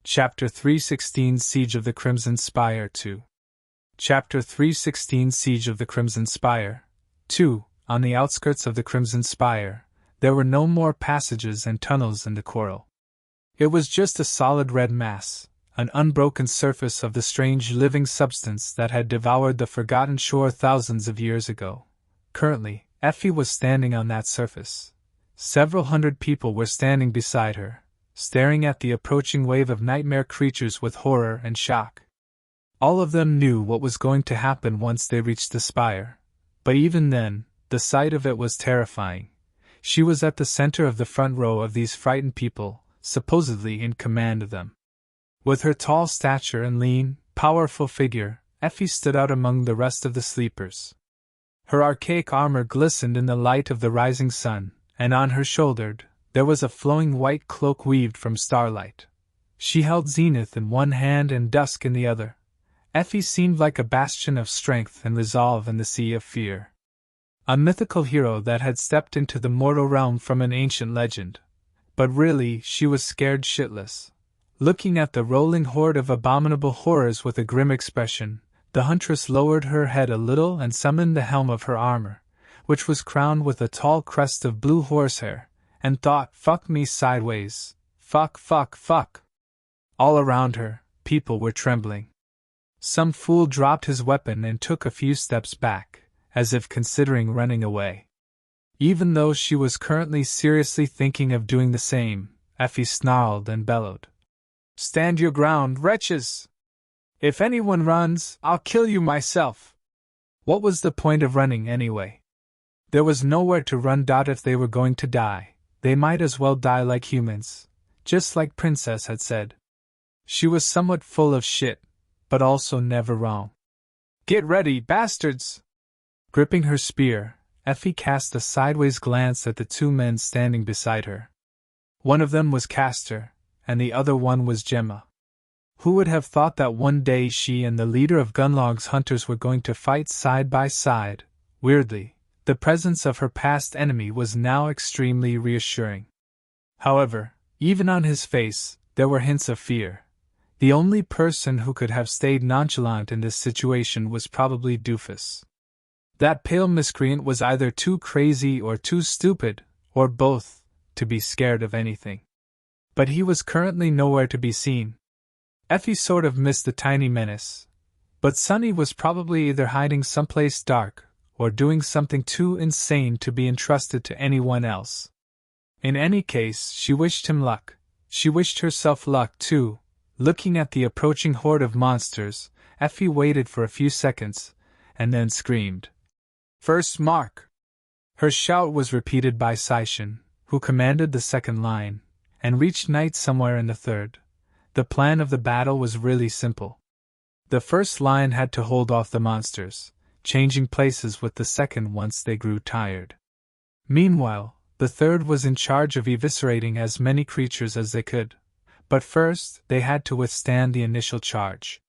Chapter 316 Siege of the Crimson Spire 2. Chapter 316 Siege of the Crimson Spire 2. On the outskirts of the Crimson Spire, there were no more passages and tunnels in the coral. It was just a solid red mass, an unbroken surface of the strange living substance that had devoured the forgotten shore thousands of years ago. Currently, Effie was standing on that surface. Several hundred people were standing beside her, staring at the approaching wave of nightmare creatures with horror and shock. All of them knew what was going to happen once they reached the spire, but even then, the sight of it was terrifying. She was at the center of the front row of these frightened people, supposedly in command of them. With her tall stature and lean, powerful figure, Effie stood out among the rest of the sleepers. Her archaic armor glistened in the light of the rising sun, and on her shoulder there was a flowing white cloak weaved from starlight. She held Zenith in one hand and Dusk in the other. Effie seemed like a bastion of strength and resolve in the sea of fear. A mythical hero that had stepped into the mortal realm from an ancient legend. But really, she was scared shitless. Looking at the rolling horde of abominable horrors with a grim expression, the huntress lowered her head a little and summoned the helm of her armor, which was crowned with a tall crest of blue horsehair, and thought, "Fuck me sideways. Fuck, fuck, fuck." All around her, people were trembling. Some fool dropped his weapon and took a few steps back, as if considering running away. Even though she was currently seriously thinking of doing the same, Effie snarled and bellowed. "Stand your ground, wretches! If anyone runs, I'll kill you myself!" What was the point of running anyway? There was nowhere to run. If they were going to die, they might as well die like humans, just like Princess had said. She was somewhat full of shit, but also never wrong. "Get ready, bastards!" Gripping her spear, Effie cast a sideways glance at the two men standing beside her. One of them was Castor, and the other one was Gemma. Who would have thought that one day she and the leader of Gunlog's hunters were going to fight side by side? Weirdly, the presence of her past enemy was now extremely reassuring. However, even on his face, there were hints of fear. The only person who could have stayed nonchalant in this situation was probably Doofus. That pale miscreant was either too crazy or too stupid, or both, to be scared of anything. But he was currently nowhere to be seen. Effie sort of missed the tiny menace, but Sunny was probably either hiding someplace dark, or doing something too insane to be entrusted to anyone else. In any case, she wished him luck. She wished herself luck, too. Looking at the approaching horde of monsters, Effie waited for a few seconds, and then screamed, "First mark!" Her shout was repeated by Saishin, who commanded the second line, and reached Knight somewhere in the third. The plan of the battle was really simple. The first line had to hold off the monsters, changing places with the second once they grew tired. Meanwhile, the third was in charge of eviscerating as many creatures as they could. But first, they had to withstand the initial charge.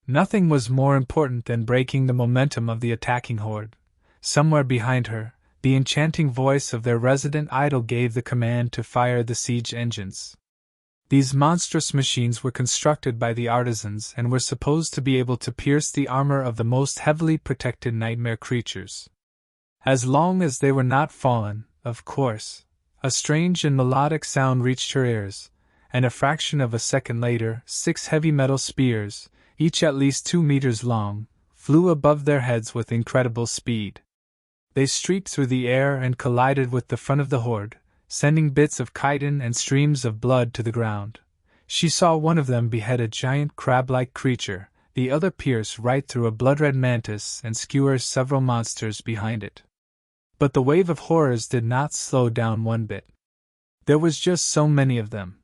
Nothing was more important than breaking the momentum of the attacking horde. Somewhere behind her, the enchanting voice of their resident idol gave the command to fire the siege engines. These monstrous machines were constructed by the artisans and were supposed to be able to pierce the armor of the most heavily protected nightmare creatures. As long as they were not fallen, of course. A strange and melodic sound reached her ears, and a fraction of a second later, 6 heavy metal spears, each at least 2 meters long, flew above their heads with incredible speed. They streaked through the air and collided with the front of the horde, sending bits of chitin and streams of blood to the ground. She saw one of them behead a giant crab-like creature, the other pierce right through a blood-red mantis and skewer several monsters behind it. But the wave of horrors did not slow down one bit. There was just so many of them.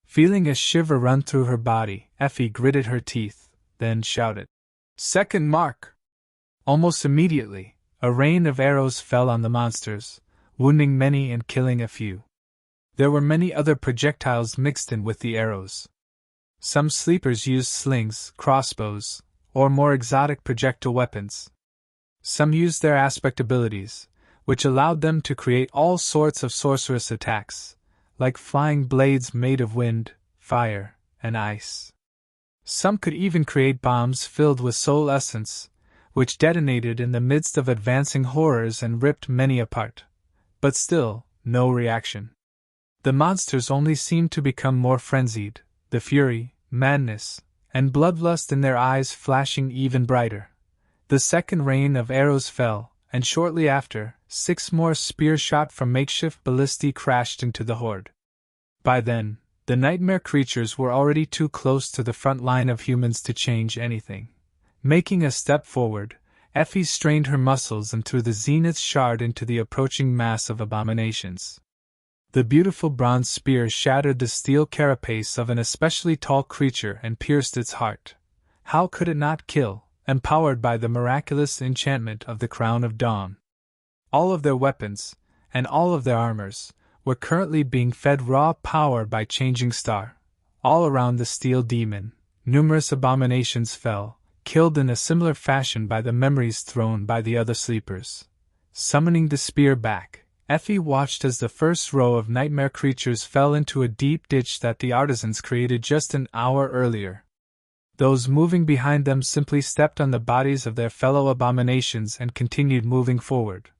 Feeling a shiver run through her body, Effie gritted her teeth, then shouted, "Second mark!" Almost immediately, a rain of arrows fell on the monsters, wounding many and killing a few. There were many other projectiles mixed in with the arrows. Some sleepers used slings, crossbows, or more exotic projectile weapons. Some used their aspect abilities, which allowed them to create all sorts of sorcerous attacks, like flying blades made of wind, fire, and ice. Some could even create bombs filled with soul essence, which detonated in the midst of advancing horrors and ripped many apart. But still, no reaction. The monsters only seemed to become more frenzied, the fury, madness, and bloodlust in their eyes flashing even brighter. The second rain of arrows fell, and shortly after, 6 more spears shot from makeshift ballistae crashed into the horde. By then, the nightmare creatures were already too close to the front line of humans to change anything. Making a step forward, Effie strained her muscles and threw the zenith shard into the approaching mass of abominations. The beautiful bronze spear shattered the steel carapace of an especially tall creature and pierced its heart. How could it not kill, empowered by the miraculous enchantment of the Crown of Dawn? All of their weapons, and all of their armors, were currently being fed raw power by Changing Star. All around the steel demon, numerous abominations fell, killed in a similar fashion by the memories thrown by the other sleepers. Summoning the spear back, Effie watched as the first row of nightmare creatures fell into a deep ditch that the artisans created just an hour earlier. Those moving behind them simply stepped on the bodies of their fellow abominations and continued moving forward.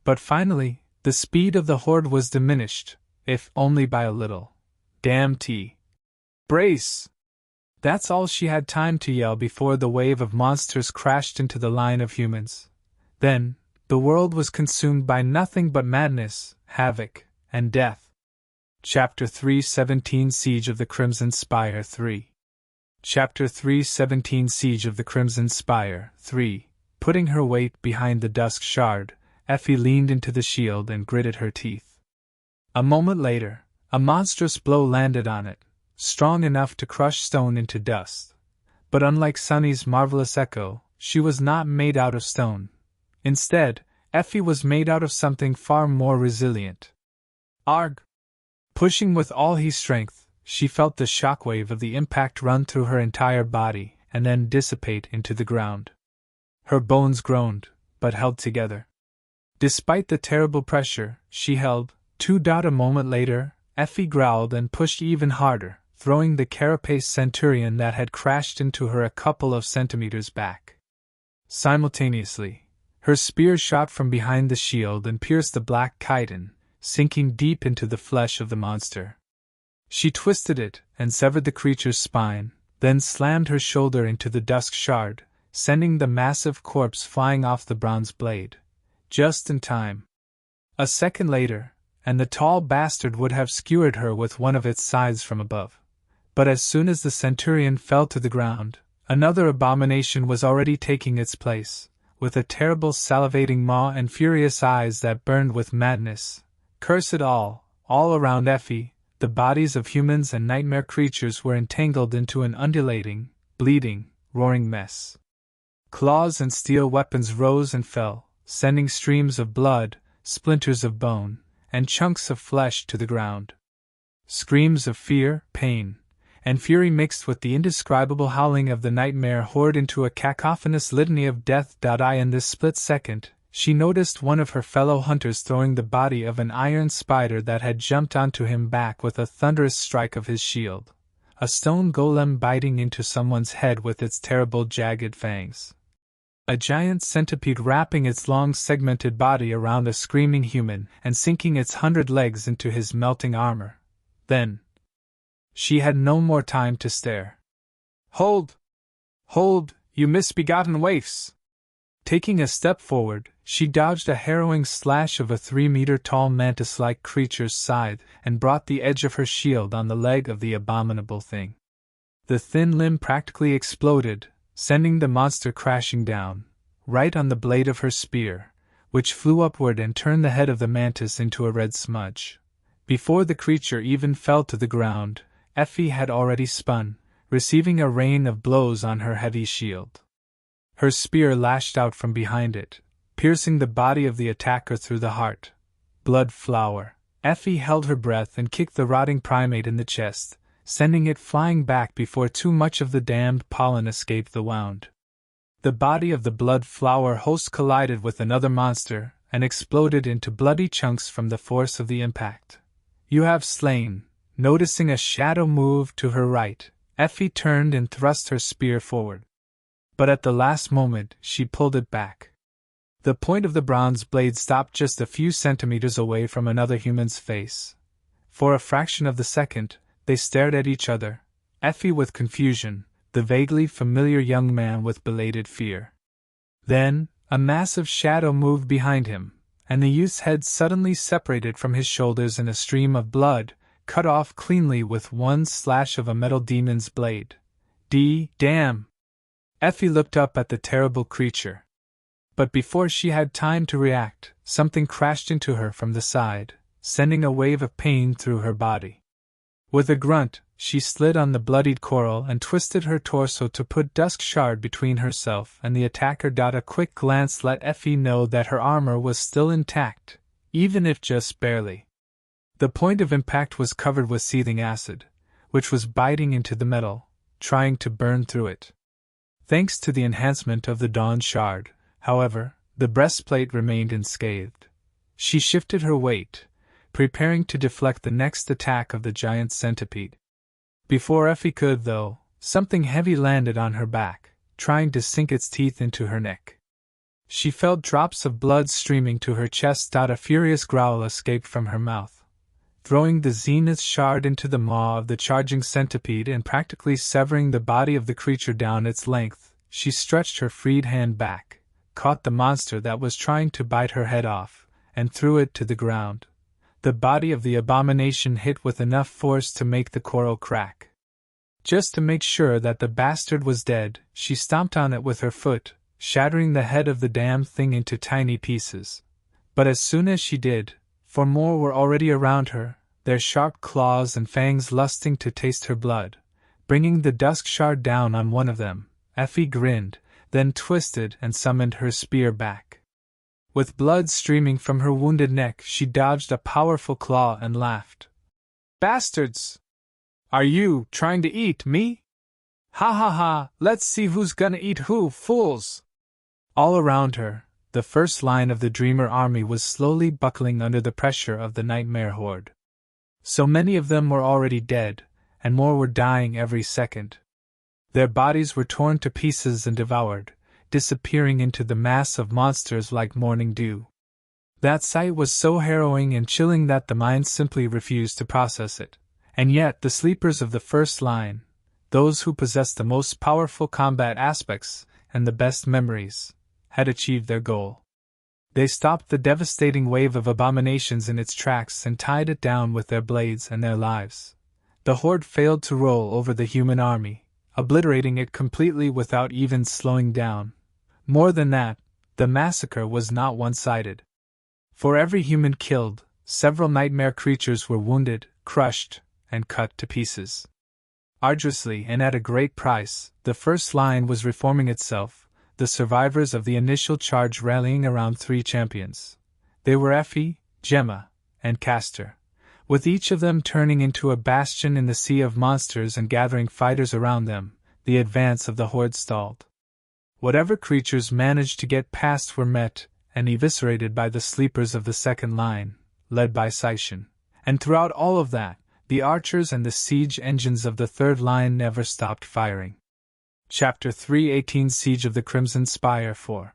But finally, the speed of the horde was diminished, if only by a little. Damn T. Brace! That's all she had time to yell before the wave of monsters crashed into the line of humans. Then, the world was consumed by nothing but madness, havoc, and death. Chapter 3:17 Siege of the Crimson Spire 3. Chapter 3:17 Siege of the Crimson Spire 3. Putting her weight behind the dusk shard, Effie leaned into the shield and gritted her teeth. A moment later, a monstrous blow landed on it, strong enough to crush stone into dust. But unlike Sunny's marvelous echo, she was not made out of stone. Instead, Effie was made out of something far more resilient. Arg! Pushing with all her strength, she felt the shockwave of the impact run through her entire body and then dissipate into the ground. Her bones groaned, but held together. Despite the terrible pressure, she held. A moment later, Effie growled and pushed even harder, throwing the carapace centurion that had crashed into her a couple of centimeters back. Simultaneously, her spear shot from behind the shield and pierced the black chitin, sinking deep into the flesh of the monster. She twisted it and severed the creature's spine, then slammed her shoulder into the dusk shard, sending the massive corpse flying off the bronze blade. Just in time. A second later, and the tall bastard would have skewered her with one of its scythes from above. But as soon as the centurion fell to the ground, another abomination was already taking its place, with a terrible salivating maw and furious eyes that burned with madness. Curse it all around Effie, the bodies of humans and nightmare creatures were entangled into an undulating, bleeding, roaring mess. Claws and steel weapons rose and fell, sending streams of blood, splinters of bone, and chunks of flesh to the ground. Screams of fear, pain, and fury mixed with the indescribable howling of the nightmare horde into a cacophonous litany of death. In this split second, she noticed one of her fellow hunters throwing the body of an iron spider that had jumped onto him back with a thunderous strike of his shield, a stone golem biting into someone's head with its terrible jagged fangs. A giant centipede wrapping its long segmented body around a screaming human and sinking its 100 legs into his melting armor. Then, she had no more time to stare. Hold! Hold, you misbegotten waifs! Taking a step forward, she dodged a harrowing slash of a 3-meter-tall mantis-like creature's scythe and brought the edge of her shield on the leg of the abominable thing. The thin limb practically exploded, sending the monster crashing down, right on the blade of her spear, which flew upward and turned the head of the mantis into a red smudge. Before the creature even fell to the ground, Effie had already spun, receiving a rain of blows on her heavy shield. Her spear lashed out from behind it, piercing the body of the attacker through the heart. Blood flower. Effie held her breath and kicked the rotting primate in the chest, sending it flying back before too much of the damned pollen escaped the wound. The body of the blood flower host collided with another monster and exploded into bloody chunks from the force of the impact. You have slain. Noticing a shadow move to her right, Effie turned and thrust her spear forward. But at the last moment, she pulled it back. The point of the bronze blade stopped just a few centimeters away from another human's face. For a fraction of the second, they stared at each other, Effie with confusion, the vaguely familiar young man with belated fear. Then, a massive shadow moved behind him, and the youth's head suddenly separated from his shoulders in a stream of blood, cut off cleanly with one slash of a metal demon's blade. Damn! Effie looked up at the terrible creature. But before she had time to react, something crashed into her from the side, sending a wave of pain through her body. With a grunt, she slid on the bloodied coral and twisted her torso to put Dusk Shard between herself and the attacker. A quick glance let Effie know that her armor was still intact, even if just barely. The point of impact was covered with seething acid, which was biting into the metal, trying to burn through it. Thanks to the enhancement of the Dawn Shard, however, the breastplate remained unscathed. She shifted her weight, preparing to deflect the next attack of the giant centipede. Before Effie could, though, something heavy landed on her back, trying to sink its teeth into her neck. She felt drops of blood streaming to her chest. A furious growl escaped from her mouth. Throwing the Zenith Shard into the maw of the charging centipede and practically severing the body of the creature down its length, she stretched her freed hand back, caught the monster that was trying to bite her head off, and threw it to the ground. The body of the abomination hit with enough force to make the coral crack. Just to make sure that the bastard was dead, she stomped on it with her foot, shattering the head of the damned thing into tiny pieces. But as soon as she did, for more were already around her, their sharp claws and fangs lusting to taste her blood, bringing the Dusk Shard down on one of them, Effie grinned, then twisted and summoned her spear back. With blood streaming from her wounded neck, she dodged a powerful claw and laughed. Bastards! Are you trying to eat me? Ha ha ha, let's see who's gonna eat who, fools! All around her, the first line of the Dreamer army was slowly buckling under the pressure of the Nightmare horde. So many of them were already dead, and more were dying every second. Their bodies were torn to pieces and devoured, disappearing into the mass of monsters like morning dew. That sight was so harrowing and chilling that the mind simply refused to process it. And yet the sleepers of the first line, those who possessed the most powerful combat aspects and the best memories, had achieved their goal. They stopped the devastating wave of abominations in its tracks and tied it down with their blades and their lives. The horde failed to roll over the human army, obliterating it completely without even slowing down. More than that, the massacre was not one-sided. For every human killed, several nightmare creatures were wounded, crushed, and cut to pieces. Arduously and at a great price, the first line was reforming itself, the survivors of the initial charge rallying around 3 champions. They were Effie, Gemma, and Castor, with each of them turning into a bastion in the sea of monsters and gathering fighters around them. The advance of the horde stalled. Whatever creatures managed to get past were met and eviscerated by the sleepers of the second line, led by Seishin. And throughout all of that, the archers and the siege engines of the third line never stopped firing. Chapter 3:18 Siege of the Crimson Spire 4.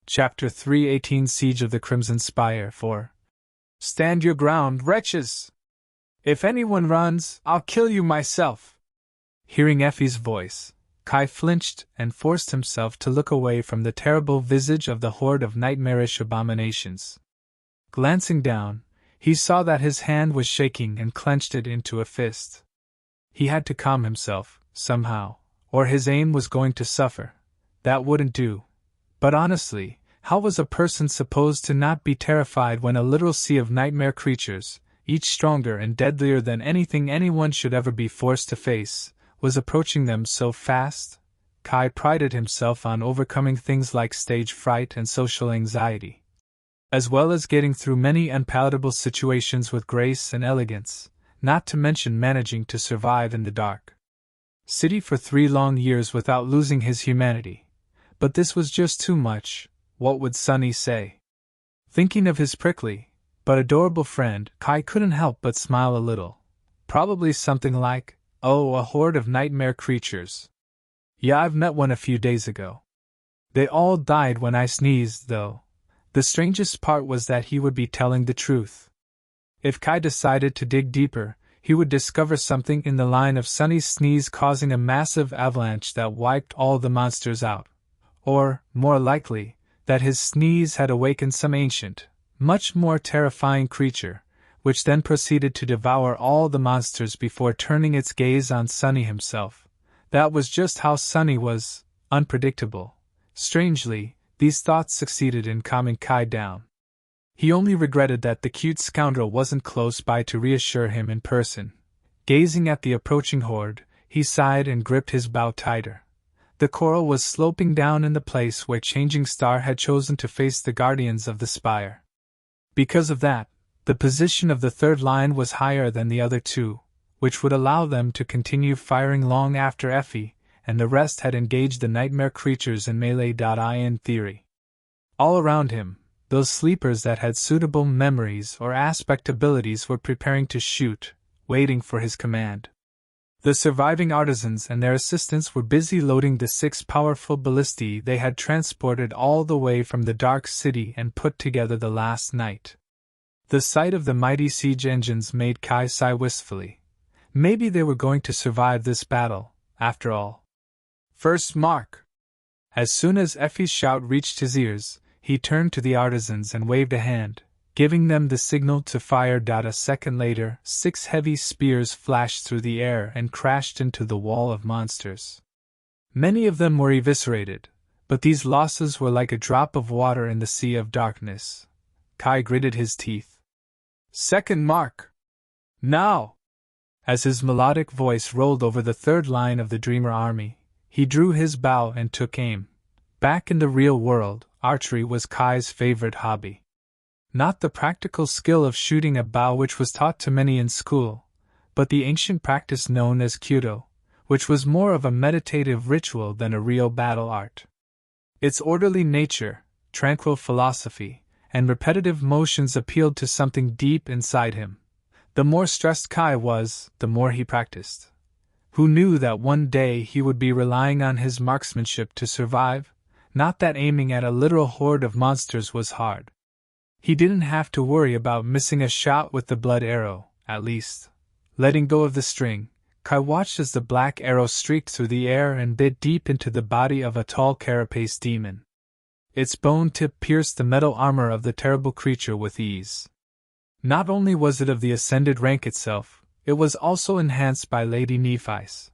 Chapter 3:18 Siege of the Crimson Spire 4. Stand your ground, wretches! If anyone runs, I'll kill you myself! Hearing Effie's voice, Kai flinched and forced himself to look away from the terrible visage of the horde of nightmarish abominations. Glancing down, he saw that his hand was shaking and clenched it into a fist. He had to calm himself, somehow, or his aim was going to suffer. That wouldn't do. But honestly, how was a person supposed to not be terrified when a literal sea of nightmare creatures, each stronger and deadlier than anything anyone should ever be forced to face, was approaching them so fast? Kai prided himself on overcoming things like stage fright and social anxiety, as well as getting through many unpalatable situations with grace and elegance, not to mention managing to survive in the dark city for 3 long years without losing his humanity. But this was just too much. What would Sunny say? Thinking of his prickly, but adorable friend, Kai couldn't help but smile a little. Probably something like, Oh, a horde of nightmare creatures. Yeah, I've met one a few days ago. They all died when I sneezed, though. The strangest part was that he would be telling the truth. If Kai decided to dig deeper, he would discover something in the line of Sunny's sneeze causing a massive avalanche that wiped all the monsters out. Or, more likely, that his sneeze had awakened some ancient, much more terrifying creature, which then proceeded to devour all the monsters before turning its gaze on Sunny himself. That was just how Sunny was, unpredictable. Strangely, these thoughts succeeded in calming Kai down. He only regretted that the cute scoundrel wasn't close by to reassure him in person. Gazing at the approaching horde, he sighed and gripped his bow tighter. The coral was sloping down in the place where Changing Star had chosen to face the guardians of the spire. Because of that, the position of the third line was higher than the other two, which would allow them to continue firing long after Effie and the rest had engaged the nightmare creatures in melee. In theory. All around him, those sleepers that had suitable memories or aspect abilities were preparing to shoot, waiting for his command. The surviving artisans and their assistants were busy loading the 6 powerful ballistae they had transported all the way from the Dark City and put together the last night. The sight of the mighty siege engines made Kai sigh wistfully. Maybe they were going to survive this battle, after all. First mark! As soon as Effie's shout reached his ears, he turned to the artisans and waved a hand, giving them the signal to fire. A second later, 6 heavy spears flashed through the air and crashed into the wall of monsters. Many of them were eviscerated, but these losses were like a drop of water in the sea of darkness. Kai gritted his teeth. Second mark! Now! As his melodic voice rolled over the third line of the Dreamer army, he drew his bow and took aim. Back in the real world, archery was Kai's favorite hobby. Not the practical skill of shooting a bow which was taught to many in school, but the ancient practice known as Kyudo, which was more of a meditative ritual than a real battle art. Its orderly nature, tranquil philosophy, and repetitive motions appealed to something deep inside him. The more stressed Kai was, the more he practiced. Who knew that one day he would be relying on his marksmanship to survive? Not that aiming at a literal horde of monsters was hard. He didn't have to worry about missing a shot with the blood arrow, at least. Letting go of the string, Kai watched as the black arrow streaked through the air and bit deep into the body of a tall carapace demon. Its bone tip pierced the metal armor of the terrible creature with ease. Not only was it of the ascended rank itself, it was also enhanced by Lady Nephi's.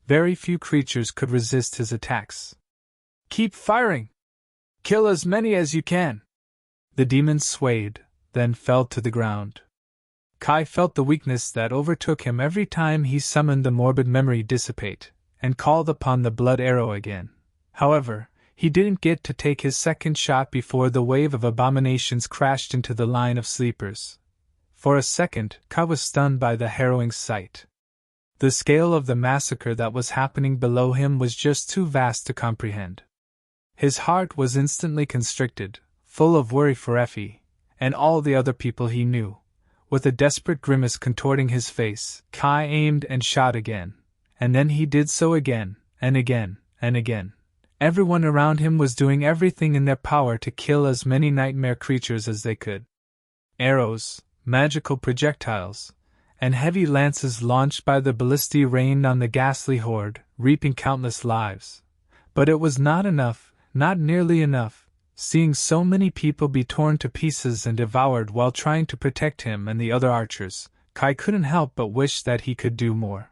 Very few creatures could resist his attacks. Keep firing! Kill as many as you can! The demon swayed, then fell to the ground. Kai felt the weakness that overtook him every time he summoned the morbid memory dissipate, and called upon the blood arrow again. However, he didn't get to take his second shot before the wave of abominations crashed into the line of sleepers. For a second, Kai was stunned by the harrowing sight. The scale of the massacre that was happening below him was just too vast to comprehend. His heart was instantly constricted, full of worry for Effie, and all the other people he knew. With a desperate grimace contorting his face, Kai aimed and shot again, and then he did so again, and again, and again. Everyone around him was doing everything in their power to kill as many nightmare creatures as they could. Arrows, magical projectiles, and heavy lances launched by the ballistae rained on the ghastly horde, reaping countless lives. But it was not enough, not nearly enough. Seeing so many people be torn to pieces and devoured while trying to protect him and the other archers, Kai couldn't help but wish that he could do more.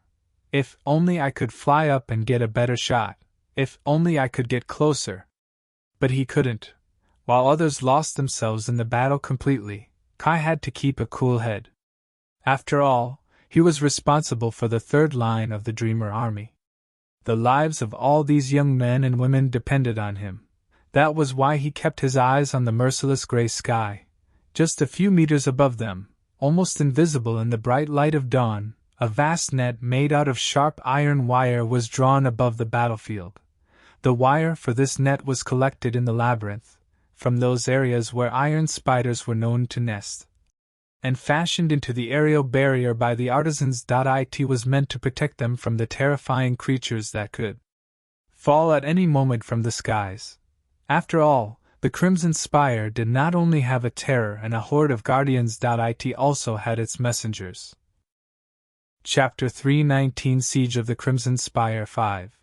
If only I could fly up and get a better shot. If only I could get closer. But he couldn't. While others lost themselves in the battle completely, Kai had to keep a cool head. After all, he was responsible for the third line of the Dreamer army. The lives of all these young men and women depended on him. That was why he kept his eyes on the merciless gray sky. Just a few meters above them, almost invisible in the bright light of dawn, a vast net made out of sharp iron wire was drawn above the battlefield. The wire for this net was collected in the labyrinth, from those areas where iron spiders were known to nest. and fashioned into the aerial barrier by the artisans. It was meant to protect them from the terrifying creatures that could fall at any moment from the skies. After all, the Crimson Spire did not only have a terror and a horde of guardians. It also had its messengers. Chapter 319 Siege of the Crimson Spire 5.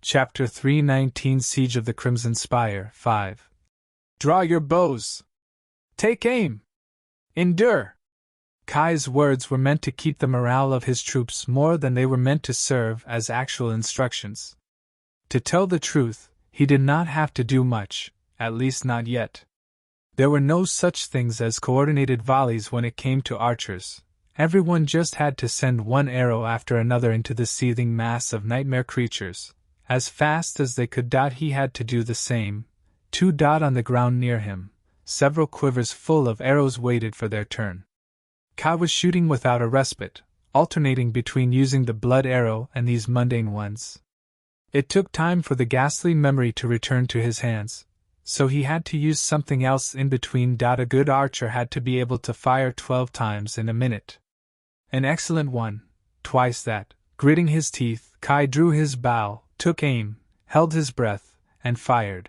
Chapter 319 Siege of the Crimson Spire 5. Draw your bows! Take aim! Endure! Kai's words were meant to keep the morale of his troops more than they were meant to serve as actual instructions. To tell the truth, he did not have to do much, at least not yet. There were no such things as coordinated volleys when it came to archers. Everyone just had to send one arrow after another into the seething mass of nightmare creatures, as fast as they could. He had to do the same. On the ground near him, several quivers full of arrows waited for their turn. Kai was shooting without a respite, alternating between using the blood arrow and these mundane ones. It took time for the ghastly memory to return to his hands, so he had to use something else in between. A good archer had to be able to fire 12 times in a minute. An excellent one, twice that. Gritting his teeth, Kai drew his bow, took aim, held his breath, and fired.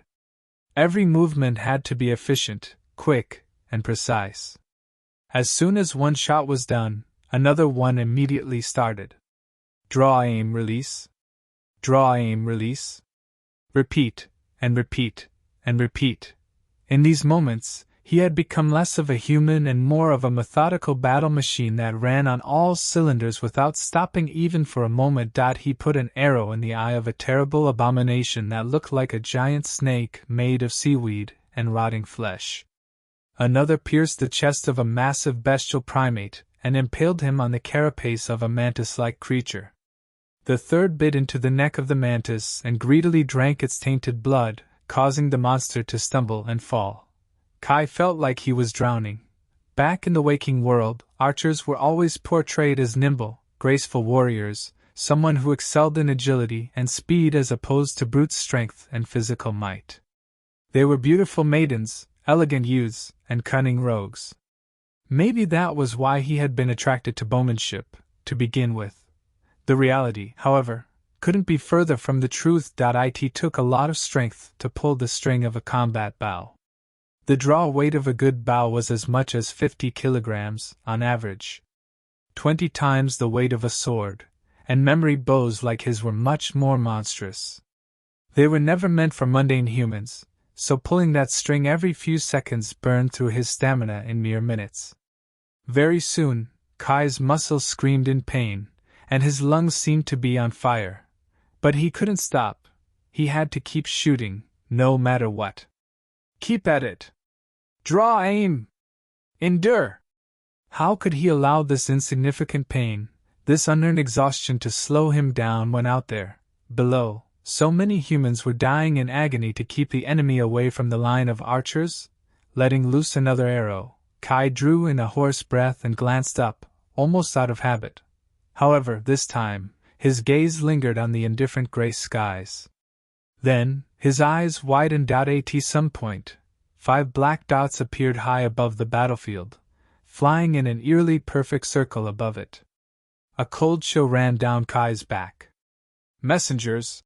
Every movement had to be efficient, quick, and precise. As soon as one shot was done, another one immediately started. Draw, aim, release. Draw, aim, release. Repeat, and repeat, and repeat. In these moments, he had become less of a human and more of a methodical battle machine that ran on all cylinders without stopping even for a moment. He put an arrow in the eye of a terrible abomination that looked like a giant snake made of seaweed and rotting flesh. Another pierced the chest of a massive bestial primate and impaled him on the carapace of a mantis-like creature. The third bit into the neck of the mantis and greedily drank its tainted blood, causing the monster to stumble and fall. Kai felt like he was drowning. Back in the waking world, archers were always portrayed as nimble, graceful warriors, someone who excelled in agility and speed as opposed to brute strength and physical might. They were beautiful maidens, elegant youths, and cunning rogues. Maybe that was why he had been attracted to bowmanship, to begin with. The reality, however, couldn't be further from the truth. It took a lot of strength to pull the string of a combat bow. The draw weight of a good bow was as much as 50 kilograms, on average. 20 times the weight of a sword, and memory bows like his were much more monstrous. They were never meant for mundane humans, so pulling that string every few seconds burned through his stamina in mere minutes. Very soon, Kai's muscles screamed in pain, and his lungs seemed to be on fire. But he couldn't stop. He had to keep shooting, no matter what. Keep at it. Draw, aim. Endure. How could he allow this insignificant pain, this unearned exhaustion to slow him down when out there, below, so many humans were dying in agony to keep the enemy away from the line of archers? Letting loose another arrow, Kai drew in a hoarse breath and glanced up, almost out of habit. However, this time, his gaze lingered on the indifferent gray skies. Then, his eyes widened. At some point, 5 black dots appeared high above the battlefield, flying in an eerily perfect circle above it. A cold chill ran down Kai's back. Messengers!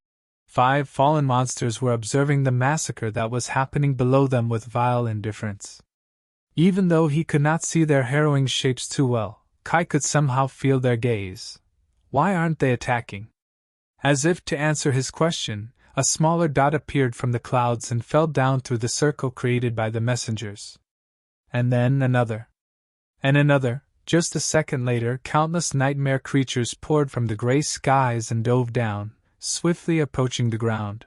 5 fallen monsters were observing the massacre that was happening below them with vile indifference. Even though he could not see their harrowing shapes too well, Kai could somehow feel their gaze. Why aren't they attacking? As if to answer his question, a smaller dot appeared from the clouds and fell down through the circle created by the messengers. And then another. And another. Just a second later, countless nightmare creatures poured from the gray skies and dove down, swiftly approaching the ground.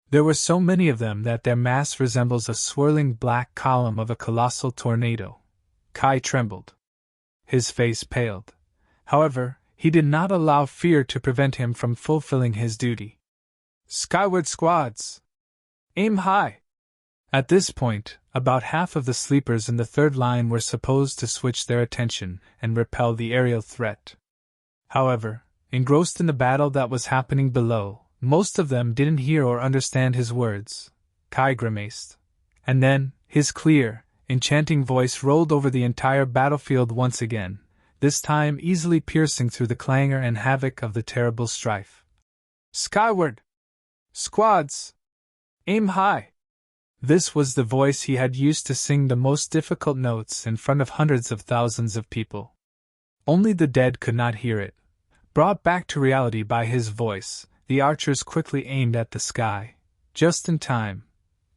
There were so many of them that their mass resembles a swirling black column of a colossal tornado. Kai trembled. His face paled. However, he did not allow fear to prevent him from fulfilling his duty. Skyward squads! Aim high! At this point, about half of the sleepers in the third line were supposed to switch their attention and repel the aerial threat. However, engrossed in the battle that was happening below, most of them didn't hear or understand his words. Kai grimaced. And then, his clear, enchanting voice rolled over the entire battlefield once again, this time easily piercing through the clangor and havoc of the terrible strife. Skyward! Squads! Aim high! This was the voice he had used to sing the most difficult notes in front of hundreds of thousands of people. Only the dead could not hear it. Brought back to reality by his voice, the archers quickly aimed at the sky. Just in time,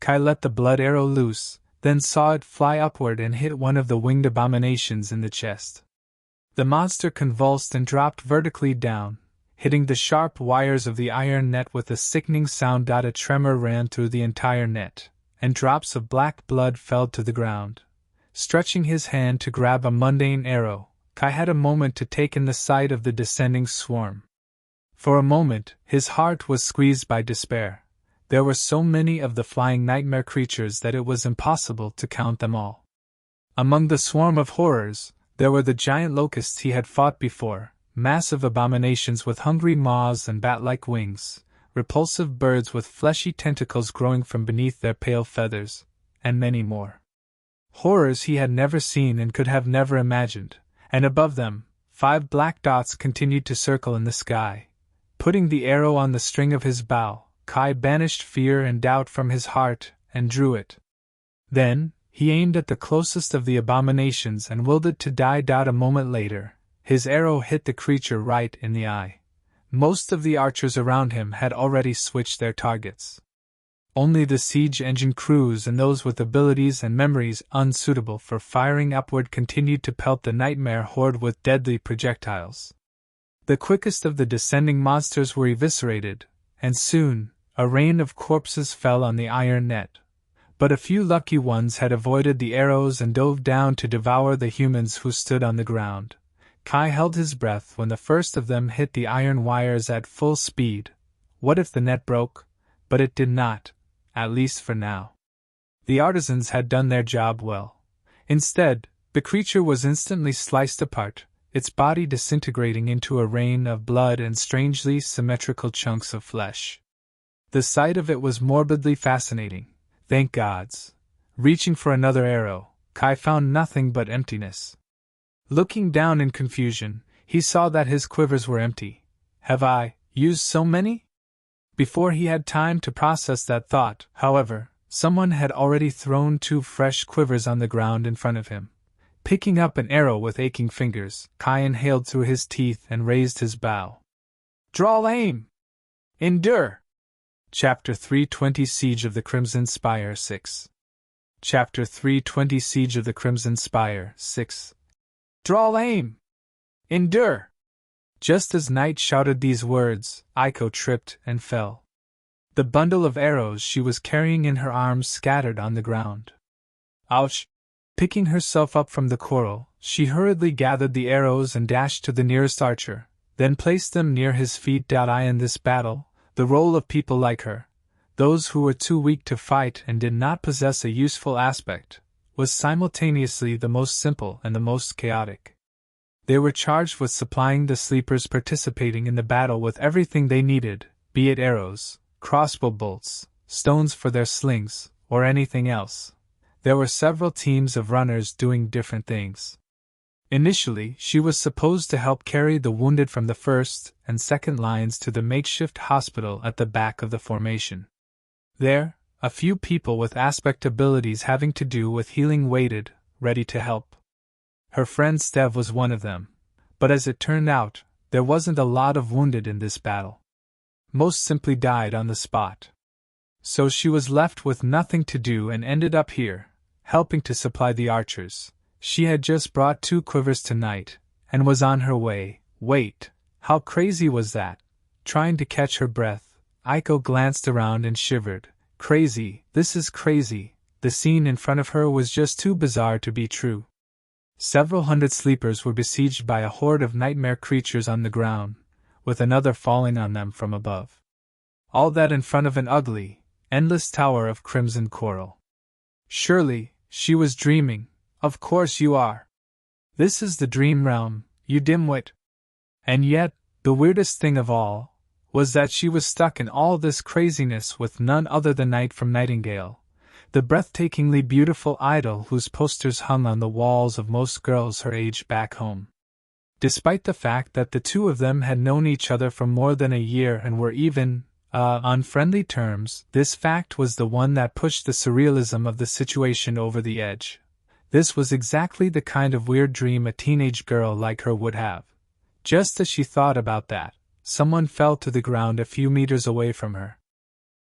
Kai let the blood arrow loose, then saw it fly upward and hit one of the winged abominations in the chest. The monster convulsed and dropped vertically down, hitting the sharp wires of the iron net with a sickening sound. A tremor ran through the entire net, and drops of black blood fell to the ground. Stretching his hand to grab a mundane arrow, Kai had a moment to take in the sight of the descending swarm. For a moment, his heart was squeezed by despair. There were so many of the flying nightmare creatures that it was impossible to count them all. Among the swarm of horrors, there were the giant locusts he had fought before, massive abominations with hungry maws and bat-like wings, repulsive birds with fleshy tentacles growing from beneath their pale feathers, and many more. Horrors he had never seen and could have never imagined, and above them, 5 black dots continued to circle in the sky. Putting the arrow on the string of his bow, Kai banished fear and doubt from his heart and drew it. Then, he aimed at the closest of the abominations and willed it to die. A moment later, his arrow hit the creature right in the eye. Most of the archers around him had already switched their targets. Only the siege engine crews and those with abilities and memories unsuitable for firing upward continued to pelt the nightmare horde with deadly projectiles. The quickest of the descending monsters were eviscerated, and soon, a rain of corpses fell on the iron net. But a few lucky ones had avoided the arrows and dove down to devour the humans who stood on the ground. Kai held his breath when the first of them hit the iron wires at full speed. What if the net broke? But it did not, at least for now. The artisans had done their job well. Instead, the creature was instantly sliced apart, its body disintegrating into a rain of blood and strangely symmetrical chunks of flesh. The sight of it was morbidly fascinating. Thank gods. Reaching for another arrow, Kai found nothing but emptiness. Looking down in confusion, he saw that his quivers were empty. Have I used so many? Before he had time to process that thought, however, someone had already thrown 2 fresh quivers on the ground in front of him. Picking up an arrow with aching fingers, Kai inhaled through his teeth and raised his bow. Draw aim! Endure! Chapter 320 Siege of the Crimson Spire 6. Chapter 320 Siege of the Crimson Spire 6. Draw aim! Endure! Just as Knight shouted these words, Aiko tripped and fell. The bundle of arrows she was carrying in her arms scattered on the ground. Ouch! Picking herself up from the coral, she hurriedly gathered the arrows and dashed to the nearest archer, then placed them near his feet. In this battle, the role of people like her, those who were too weak to fight and did not possess a useful aspect, was simultaneously the most simple and the most chaotic. They were charged with supplying the sleepers participating in the battle with everything they needed, be it arrows, crossbow bolts, stones for their slings, or anything else. There were several teams of runners doing different things. Initially, she was supposed to help carry the wounded from the first and second lines to the makeshift hospital at the back of the formation. There, a few people with aspect abilities having to do with healing waited, ready to help. Her friend Stev was one of them, but as it turned out, there wasn't a lot of wounded in this battle. Most simply died on the spot. So she was left with nothing to do and ended up here, helping to supply the archers. She had just brought 2 quivers tonight, and was on her way. Wait, how crazy was that? Trying to catch her breath, Aiko glanced around and shivered. Crazy, this is crazy. The scene in front of her was just too bizarre to be true. Several hundred sleepers were besieged by a horde of nightmare creatures on the ground, with another falling on them from above. All that in front of an ugly, endless tower of crimson coral. Surely, she was dreaming. Of course you are. This is the dream realm, you dimwit. And yet, the weirdest thing of all was that she was stuck in all this craziness with none other than Night from Nightingale, the breathtakingly beautiful idol whose posters hung on the walls of most girls her age back home. Despite the fact that the two of them had known each other for more than a year and were even, on friendly terms, this fact was the one that pushed the surrealism of the situation over the edge. This was exactly the kind of weird dream a teenage girl like her would have. Just as she thought about that, someone fell to the ground a few meters away from her.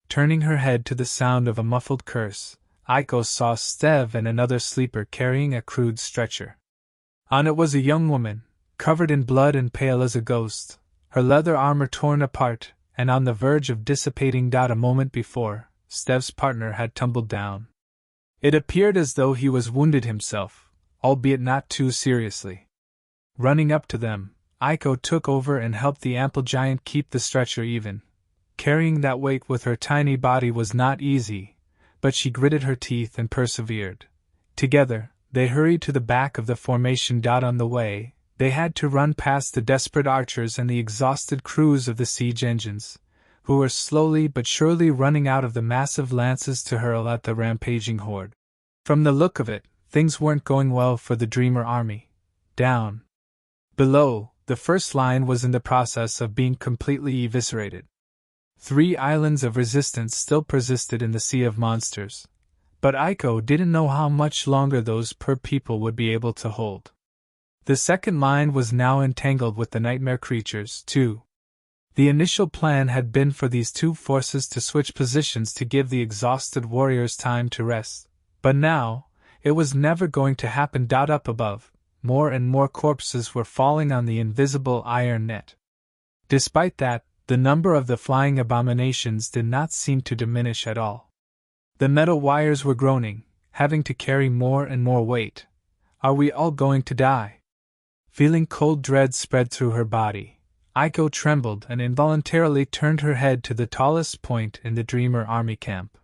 Turning her head to the sound of a muffled curse, Aiko saw Stev and another sleeper carrying a crude stretcher. On it was a young woman, covered in blood and pale as a ghost, her leather armor torn apart, and on the verge of dissipating. A moment before, Stev's partner had tumbled down. It appeared as though he was wounded himself, albeit not too seriously. Running up to them, Aiko took over and helped the ample giant keep the stretcher even. Carrying that weight with her tiny body was not easy, but she gritted her teeth and persevered. Together, they hurried to the back of the formation. On the way, they had to run past the desperate archers and the exhausted crews of the siege engines, who were slowly but surely running out of the massive lances to hurl at the rampaging horde. From the look of it, things weren't going well for the Dreamer army. Down below, the first line was in the process of being completely eviscerated. 3 islands of resistance still persisted in the sea of monsters, but Aiko didn't know how much longer those poor people would be able to hold. The second line was now entangled with the nightmare creatures, too. The initial plan had been for these two forces to switch positions to give the exhausted warriors time to rest, but now, it was never going to happen. Up above, more and more corpses were falling on the invisible iron net. Despite that, the number of the flying abominations did not seem to diminish at all. The metal wires were groaning, having to carry more and more weight. Are we all going to die? Feeling cold dread spread through her body, Aiko trembled and involuntarily turned her head to the tallest point in the Dreamer army camp.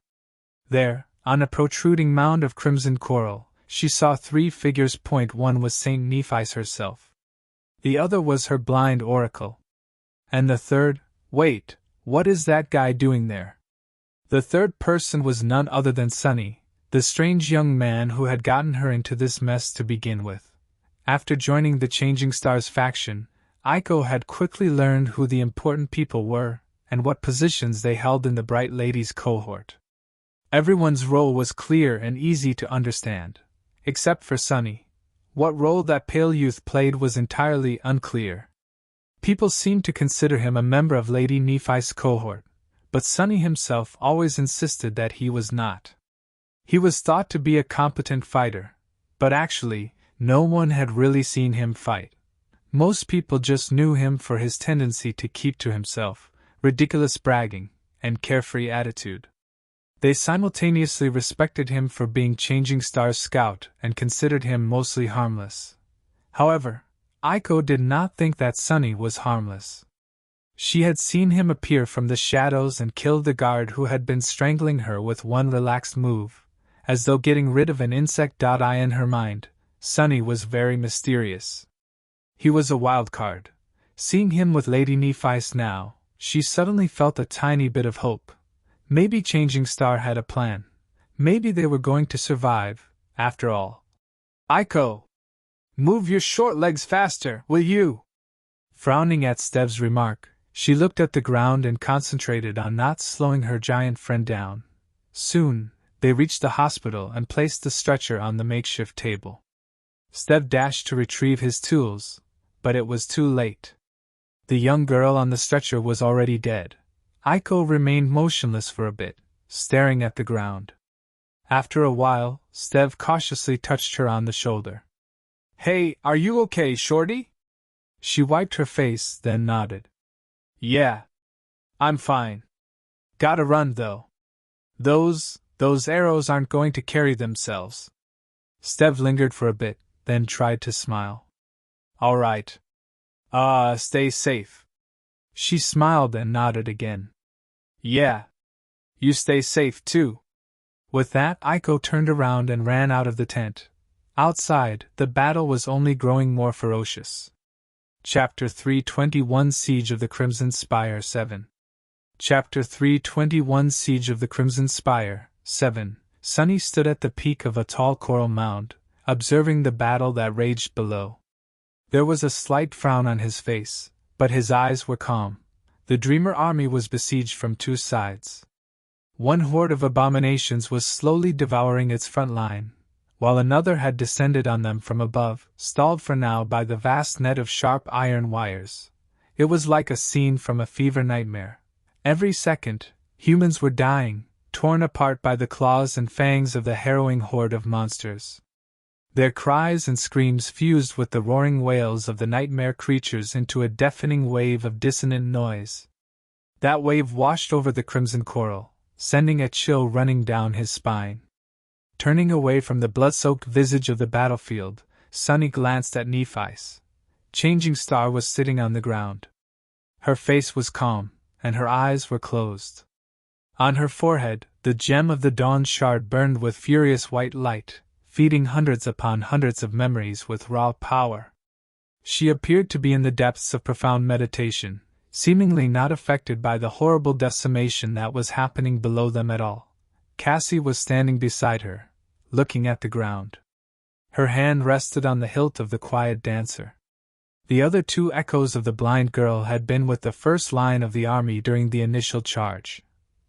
There, on a protruding mound of crimson coral, she saw 3 figures. One was Saint Nephis herself. The other was her blind oracle. And the third, wait, what is that guy doing there? The third person was none other than Sunny, the strange young man who had gotten her into this mess to begin with. After joining the Changing Stars faction, Aiko had quickly learned who the important people were, and what positions they held in the Bright Ladies cohort. Everyone's role was clear and easy to understand, except for Sunny. What role that pale youth played was entirely unclear. People seemed to consider him a member of Lady Nephis' cohort, but Sunny himself always insisted that he was not. He was thought to be a competent fighter, but actually, no one had really seen him fight. Most people just knew him for his tendency to keep to himself, ridiculous bragging, and carefree attitude. They simultaneously respected him for being Changing Stars scout and considered him mostly harmless. However, Aiko did not think that Sunny was harmless. She had seen him appear from the shadows and kill the guard who had been strangling her with one relaxed move, as though getting rid of an insect. In her mind, Sunny was very mysterious. He was a wild card. Seeing him with Lady Nephis now, she suddenly felt a tiny bit of hope. Maybe Changing Star had a plan. Maybe they were going to survive, after all. Aiko! Move your short legs faster, will you? Frowning at Stev's remark, she looked at the ground and concentrated on not slowing her giant friend down. Soon, they reached the hospital and placed the stretcher on the makeshift table. Stev dashed to retrieve his tools, but it was too late. The young girl on the stretcher was already dead. Aiko remained motionless for a bit, staring at the ground. After a while, Stev cautiously touched her on the shoulder. Hey, are you okay, Shorty? She wiped her face, then nodded. Yeah. I'm fine. Gotta run, though. Those arrows aren't going to carry themselves. Stev lingered for a bit, then tried to smile. All right. Stay safe. She smiled and nodded again. Yeah. You stay safe, too. With that, Aiko turned around and ran out of the tent. Outside, the battle was only growing more ferocious. Chapter 321 Siege of the Crimson Spire 7. Chapter 321 Siege of the Crimson Spire 7. Sunny stood at the peak of a tall coral mound, observing the battle that raged below. There was a slight frown on his face, but his eyes were calm. The Dreamer army was besieged from two sides. One horde of abominations was slowly devouring its front line, while another had descended on them from above, stalled for now by the vast net of sharp iron wires. It was like a scene from a fever nightmare. Every second, humans were dying, torn apart by the claws and fangs of the harrowing horde of monsters. Their cries and screams fused with the roaring wails of the nightmare creatures into a deafening wave of dissonant noise. That wave washed over the crimson coral, sending a chill running down his spine. Turning away from the blood-soaked visage of the battlefield, Sunny glanced at Nephi's. Changing Star was sitting on the ground. Her face was calm, and her eyes were closed. On her forehead, the gem of the dawn shard burned with furious white light, feeding hundreds upon hundreds of memories with raw power. She appeared to be in the depths of profound meditation, seemingly not affected by the horrible decimation that was happening below them at all. Cassie was standing beside her, looking at the ground. Her hand rested on the hilt of the quiet dancer. The other two echoes of the blind girl had been with the first line of the army during the initial charge.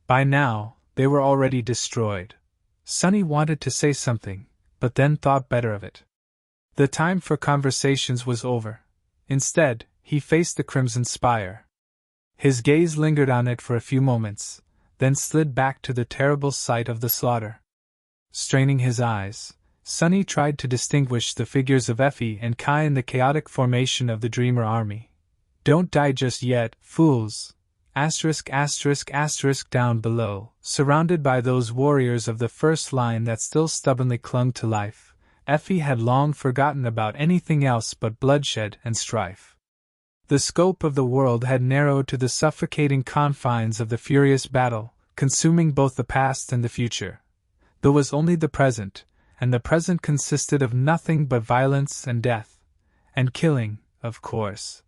By now, they were already destroyed. Sunny wanted to say something, but then thought better of it. The time for conversations was over. Instead, he faced the Crimson Spire. His gaze lingered on it for a few moments, then slid back to the terrible sight of the slaughter. Straining his eyes, Sunny tried to distinguish the figures of Effie and Kai in the chaotic formation of the Dreamer army. "Don't die just yet, fools!" Down below, surrounded by those warriors of the first line that still stubbornly clung to life, Effie had long forgotten about anything else but bloodshed and strife. The scope of the world had narrowed to the suffocating confines of the furious battle, consuming both the past and the future. There was only the present, and the present consisted of nothing but violence and death. And killing, of course.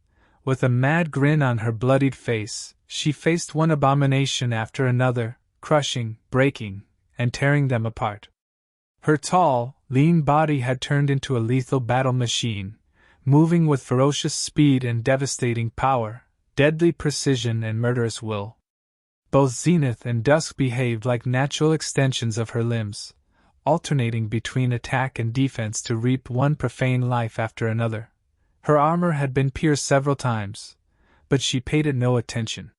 With a mad grin on her bloodied face, she faced one abomination after another, crushing, breaking, and tearing them apart. Her tall, lean body had turned into a lethal battle machine, moving with ferocious speed and devastating power, deadly precision and murderous will. Both Zenith and Dusk behaved like natural extensions of her limbs, alternating between attack and defense to reap one profane life after another. Her armor had been pierced several times, but she paid it no attention.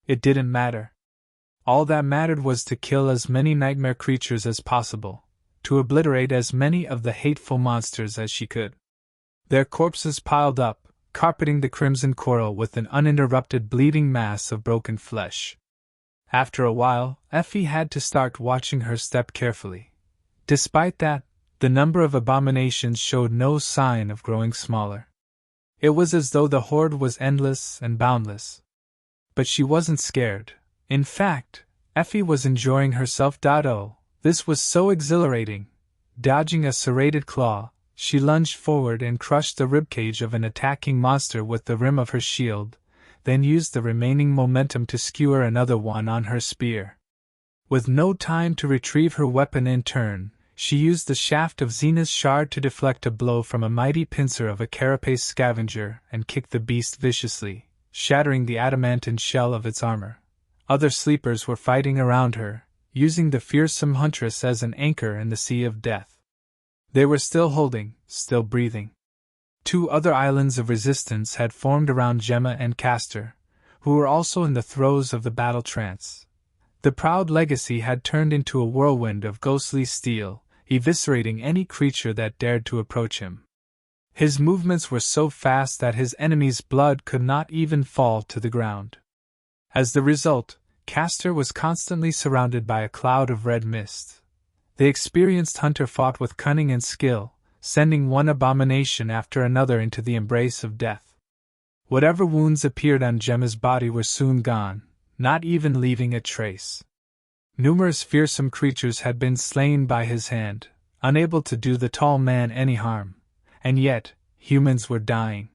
It didn't matter. All that mattered was to kill as many nightmare creatures as possible, to obliterate as many of the hateful monsters as she could. Their corpses piled up, carpeting the crimson coral with an uninterrupted bleeding mass of broken flesh. After a while, Effie had to start watching her step carefully. Despite that, the number of abominations showed no sign of growing smaller. It was as though the horde was endless and boundless. But she wasn't scared. In fact, Effie was enjoying herself. This was so exhilarating. Dodging a serrated claw, she lunged forward and crushed the ribcage of an attacking monster with the rim of her shield, then used the remaining momentum to skewer another one on her spear. With no time to retrieve her weapon in turn, she used the shaft of Zenith's shard to deflect a blow from a mighty pincer of a carapace scavenger and kicked the beast viciously, shattering the adamantine shell of its armor. Other sleepers were fighting around her, using the fearsome huntress as an anchor in the sea of death. They were still holding, still breathing. Two other islands of resistance had formed around Gemma and Castor, who were also in the throes of the battle trance. The proud legacy had turned into a whirlwind of ghostly steel, eviscerating any creature that dared to approach him. His movements were so fast that his enemy's blood could not even fall to the ground. As the result, Castor was constantly surrounded by a cloud of red mist. The experienced hunter fought with cunning and skill, sending one abomination after another into the embrace of death. Whatever wounds appeared on Gemma's body were soon gone, not even leaving a trace. Numerous fearsome creatures had been slain by his hand, unable to do the tall man any harm, and yet, humans were dying.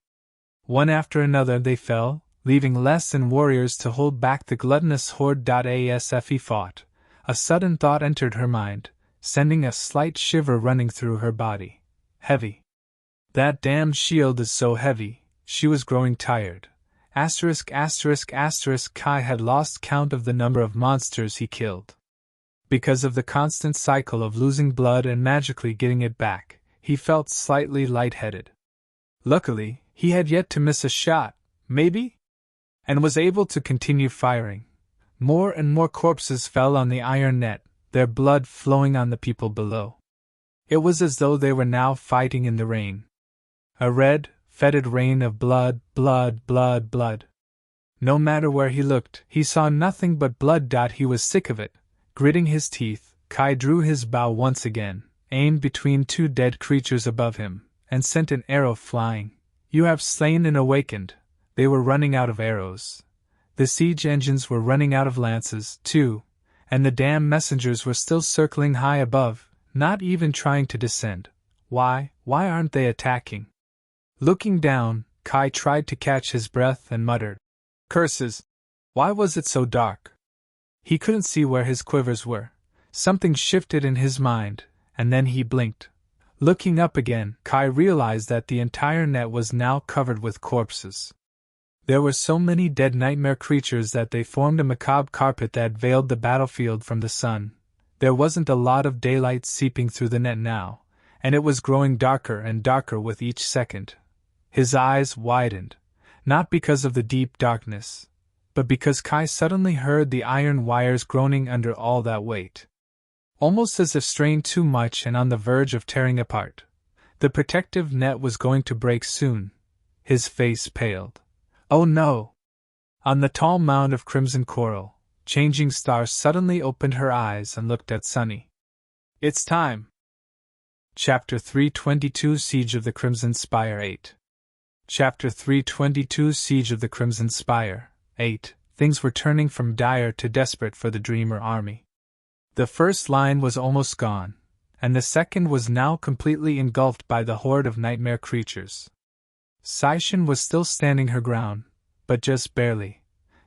One after another they fell, leaving less than warriors to hold back the gluttonous horde. As Effie fought, a sudden thought entered her mind, sending a slight shiver running through her body. Heavy. That damned shield is so heavy. She was growing tired. Kai had lost count of the number of monsters he killed. Because of the constant cycle of losing blood and magically getting it back, he felt slightly lightheaded. Luckily, he had yet to miss a shot, maybe? And was able to continue firing. More and more corpses fell on the iron net, their blood flowing on the people below. It was as though they were now fighting in the rain. A red, fetid rain of blood. No matter where he looked, he saw nothing but blood. He was sick of it. Gritting his teeth, Kai drew his bow once again, aimed between two dead creatures above him, and sent an arrow flying. You have slain and awakened. They were running out of arrows. The siege engines were running out of lances, too, and the damn messengers were still circling high above, not even trying to descend. Why aren't they attacking? Looking down, Kai tried to catch his breath and muttered, "Curses! Why was it so dark?" He couldn't see where his quivers were. Something shifted in his mind, and then he blinked. Looking up again, Kai realized that the entire net was now covered with corpses. There were so many dead nightmare creatures that they formed a macabre carpet that veiled the battlefield from the sun. There wasn't a lot of daylight seeping through the net now, and it was growing darker and darker with each second. His eyes widened, not because of the deep darkness, but because Kai suddenly heard the iron wires groaning under all that weight. Almost as if strained too much and on the verge of tearing apart. The protective net was going to break soon. His face paled. Oh no! On the tall mound of crimson coral, Changing Star suddenly opened her eyes and looked at Sunny. It's time! Chapter 322 Siege of the Crimson Spire 8. Chapter 322 Siege of the Crimson Spire 8. Things were turning from dire to desperate for the Dreamer army. The first line was almost gone, and the second was now completely engulfed by the horde of nightmare creatures. Saishin was still standing her ground, but just barely.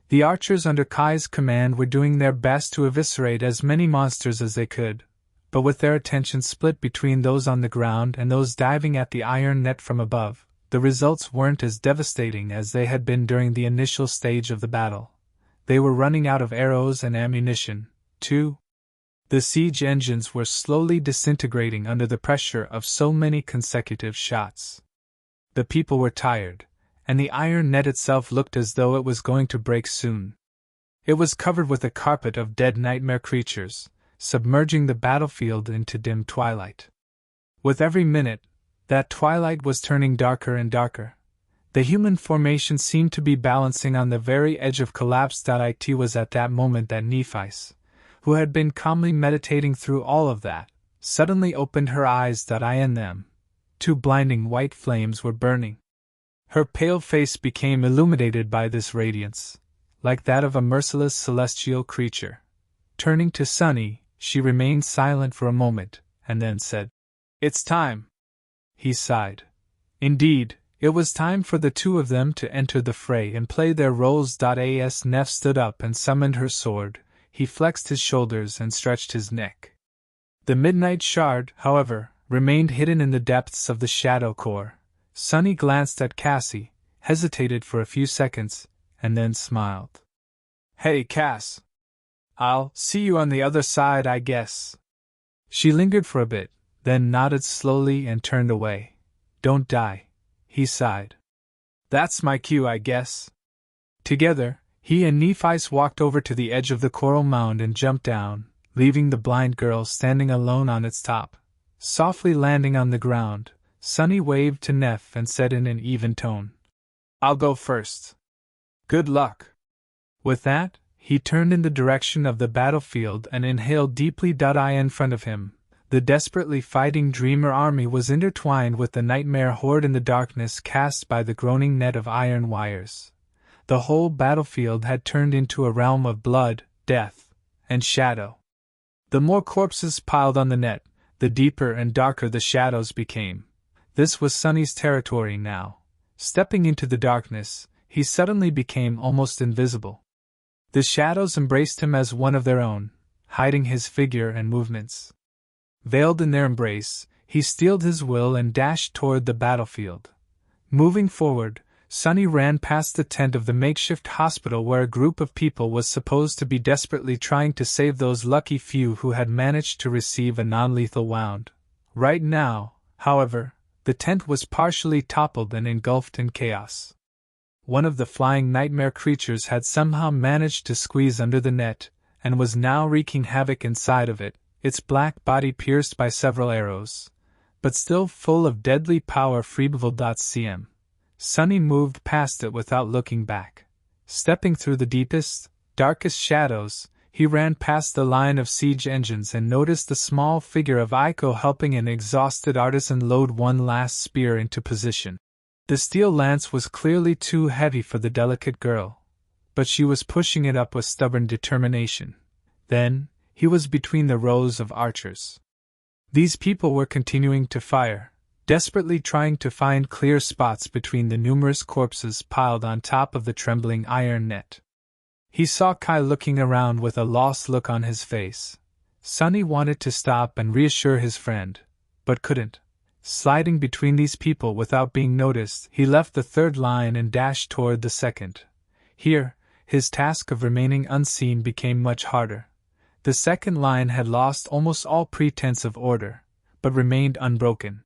The archers under Kai's command were doing their best to eviscerate as many monsters as they could, but with their attention split between those on the ground and those diving at the iron net from above, the results weren't as devastating as they had been during the initial stage of the battle. They were running out of arrows and ammunition, too. The siege engines were slowly disintegrating under the pressure of so many consecutive shots. The people were tired, and the iron net itself looked as though it was going to break soon. It was covered with a carpet of dead nightmare creatures, submerging the battlefield into dim twilight. With every minute, that twilight was turning darker and darker. The human formation seemed to be balancing on the very edge of collapse. It was at that moment that Nephis, who had been calmly meditating through all of that, suddenly opened her eyes. In them, two blinding white flames were burning. Her pale face became illuminated by this radiance, like that of a merciless celestial creature. Turning to Sunny, she remained silent for a moment, and then said, "It's time." He sighed. Indeed, it was time for the two of them to enter the fray and play their roles. As Neff stood up and summoned her sword, he flexed his shoulders and stretched his neck. The midnight shard, however, remained hidden in the depths of the shadow core. Sunny glanced at Cassie, hesitated for a few seconds, and then smiled. "Hey, Cass. I'll see you on the other side, I guess." She lingered for a bit, then nodded slowly and turned away. "Don't die," he sighed. "That's my cue, I guess." Together, he and Nephis walked over to the edge of the coral mound and jumped down, leaving the blind girl standing alone on its top. Softly landing on the ground, Sunny waved to Neff and said in an even tone, "I'll go first. Good luck." With that, he turned in the direction of the battlefield and inhaled deeply. In front of him, the desperately fighting Dreamer army was intertwined with the nightmare horde in the darkness cast by the groaning net of iron wires. The whole battlefield had turned into a realm of blood, death, and shadow. The more corpses piled on the net, the deeper and darker the shadows became. This was Sunny's territory now. Stepping into the darkness, he suddenly became almost invisible. The shadows embraced him as one of their own, hiding his figure and movements. Veiled in their embrace, he steeled his will and dashed toward the battlefield. Moving forward, Sunny ran past the tent of the makeshift hospital where a group of people was supposed to be desperately trying to save those lucky few who had managed to receive a non-lethal wound. Right now, however, the tent was partially toppled and engulfed in chaos. One of the flying nightmare creatures had somehow managed to squeeze under the net, and was now wreaking havoc inside of it, its black body pierced by several arrows, but still full of deadly power. Freebevil.cm. Sunny moved past it without looking back. Stepping through the deepest, darkest shadows, he ran past the line of siege engines and noticed the small figure of Aiko helping an exhausted artisan load one last spear into position. The steel lance was clearly too heavy for the delicate girl, but she was pushing it up with stubborn determination. Then, he was between the rows of archers. These people were continuing to fire, desperately trying to find clear spots between the numerous corpses piled on top of the trembling iron net. He saw Kai looking around with a lost look on his face. Sunny wanted to stop and reassure his friend, but couldn't. Sliding between these people without being noticed, he left the third line and dashed toward the second. Here, his task of remaining unseen became much harder. The second line had lost almost all pretense of order, but remained unbroken.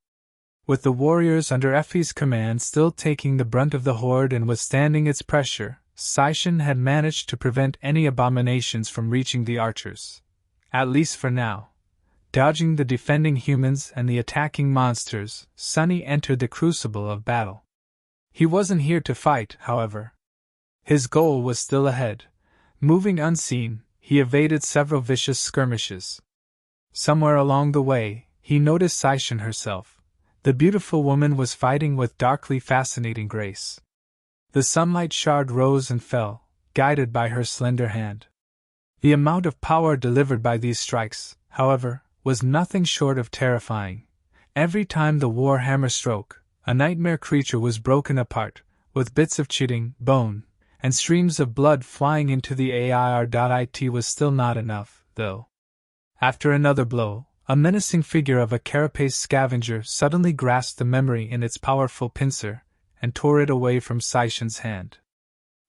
With the warriors under Effie's command still taking the brunt of the horde and withstanding its pressure, Saishin had managed to prevent any abominations from reaching the archers. At least for now. Dodging the defending humans and the attacking monsters, Sunny entered the crucible of battle. He wasn't here to fight, however. His goal was still ahead. Moving unseen, he evaded several vicious skirmishes. Somewhere along the way, he noticed Saishin herself. The beautiful woman was fighting with darkly fascinating grace. The sunlight shard rose and fell, guided by her slender hand. The amount of power delivered by these strikes, however, was nothing short of terrifying. Every time the war hammer stroke, a nightmare creature was broken apart, with bits of chitting, bone, and streams of blood flying into the air. It was still not enough, though. After another blow, a menacing figure of a carapace scavenger suddenly grasped the memory in its powerful pincer, and tore it away from Saishin's hand.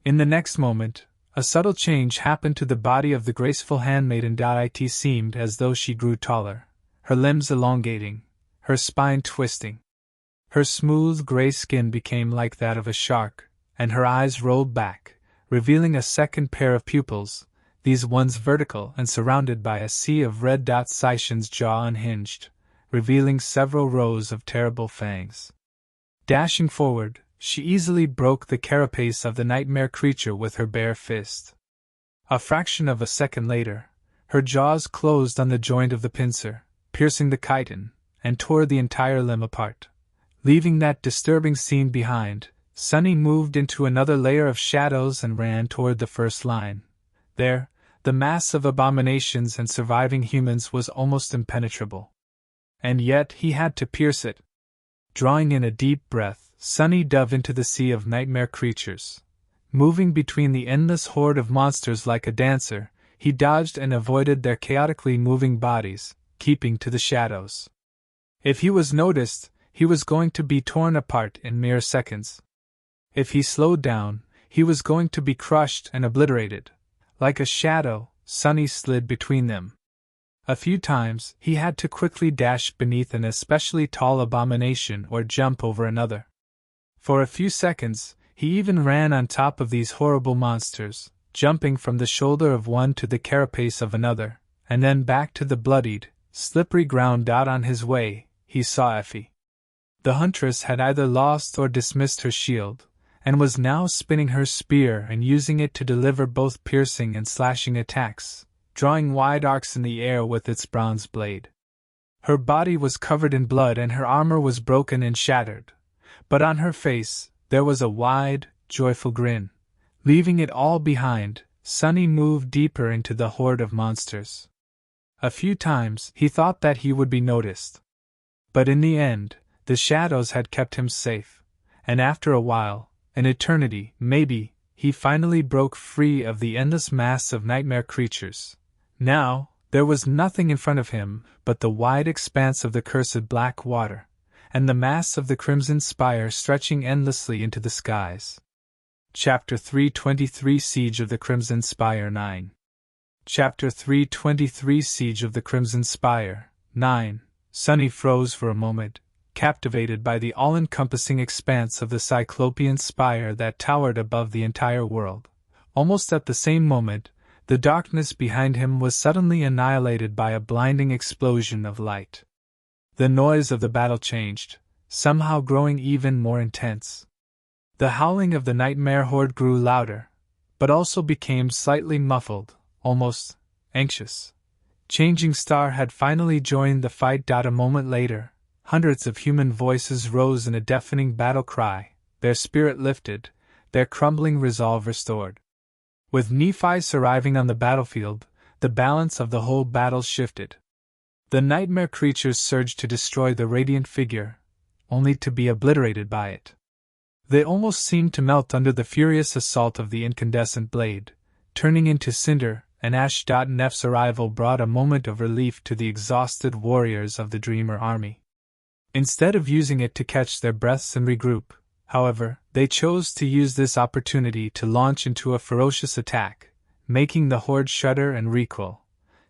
In the next moment, a subtle change happened to the body of the graceful handmaiden. It seemed as though she grew taller, her limbs elongating, her spine twisting. Her smooth gray skin became like that of a shark, and her eyes rolled back, revealing a second pair of pupils, these ones vertical and surrounded by a sea of red dots. Saishin's jaw unhinged, revealing several rows of terrible fangs. Dashing forward, she easily broke the carapace of the nightmare creature with her bare fist. A fraction of a second later, her jaws closed on the joint of the pincer, piercing the chitin, and tore the entire limb apart. Leaving that disturbing scene behind, Sunny moved into another layer of shadows and ran toward the first line. There, the mass of abominations and surviving humans was almost impenetrable. And yet he had to pierce it. Drawing in a deep breath, Sunny dove into the sea of nightmare creatures. Moving between the endless horde of monsters like a dancer, he dodged and avoided their chaotically moving bodies, keeping to the shadows. If he was noticed, he was going to be torn apart in mere seconds. If he slowed down, he was going to be crushed and obliterated. Like a shadow, Sunny slid between them. A few times, he had to quickly dash beneath an especially tall abomination or jump over another. For a few seconds, he even ran on top of these horrible monsters, jumping from the shoulder of one to the carapace of another, and then back to the bloodied, slippery ground. On his way, he saw Effie. The huntress had either lost or dismissed her shield, and was now spinning her spear and using it to deliver both piercing and slashing attacks, drawing wide arcs in the air with its bronze blade. Her body was covered in blood and her armor was broken and shattered, but on her face there was a wide, joyful grin. Leaving it all behind, Sunny moved deeper into the horde of monsters. A few times he thought that he would be noticed. But in the end, the shadows had kept him safe, and after a while, an eternity, maybe, he finally broke free of the endless mass of nightmare creatures. Now, There was nothing in front of him but the wide expanse of the cursed black water, and the mass of the crimson spire stretching endlessly into the skies. Chapter 323 Siege of the Crimson Spire 9. Chapter 323 Siege of the Crimson Spire 9. Sunny froze for a moment, captivated by the all-encompassing expanse of the Cyclopean spire that towered above the entire world. Almost at the same moment, the darkness behind him was suddenly annihilated by a blinding explosion of light. The noise of the battle changed, somehow growing even more intense. The howling of the nightmare horde grew louder, but also became slightly muffled, almost anxious. Changing Star had finally joined the fight. A moment later, hundreds of human voices rose in a deafening battle cry, their spirit lifted, their crumbling resolve restored. With Nephi arriving on the battlefield, the balance of the whole battle shifted. The nightmare creatures surged to destroy the radiant figure, only to be obliterated by it. They almost seemed to melt under the furious assault of the incandescent blade, turning into cinder and ash. Neph's arrival brought a moment of relief to the exhausted warriors of the Dreamer army. Instead of using it to catch their breaths and regroup, however, they chose to use this opportunity to launch into a ferocious attack, making the horde shudder and recoil.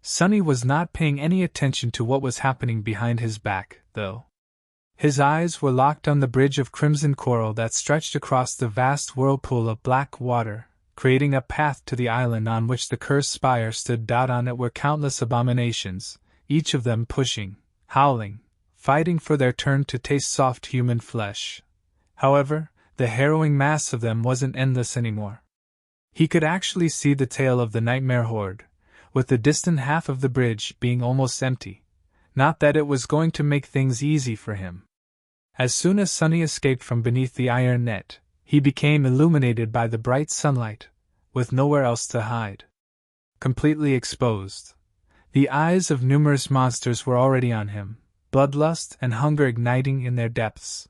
Sunny was not paying any attention to what was happening behind his back, though. His eyes were locked on the bridge of crimson coral that stretched across the vast whirlpool of black water, creating a path to the island on which the cursed spire stood. On it were countless abominations, each of them pushing, howling, fighting for their turn to taste soft human flesh. However, the harrowing mass of them wasn't endless anymore. He could actually see the tail of the nightmare horde, with the distant half of the bridge being almost empty. Not that it was going to make things easy for him. As soon as Sunny escaped from beneath the iron net, he became illuminated by the bright sunlight, with nowhere else to hide. Completely exposed, the eyes of numerous monsters were already on him, bloodlust and hunger igniting in their depths.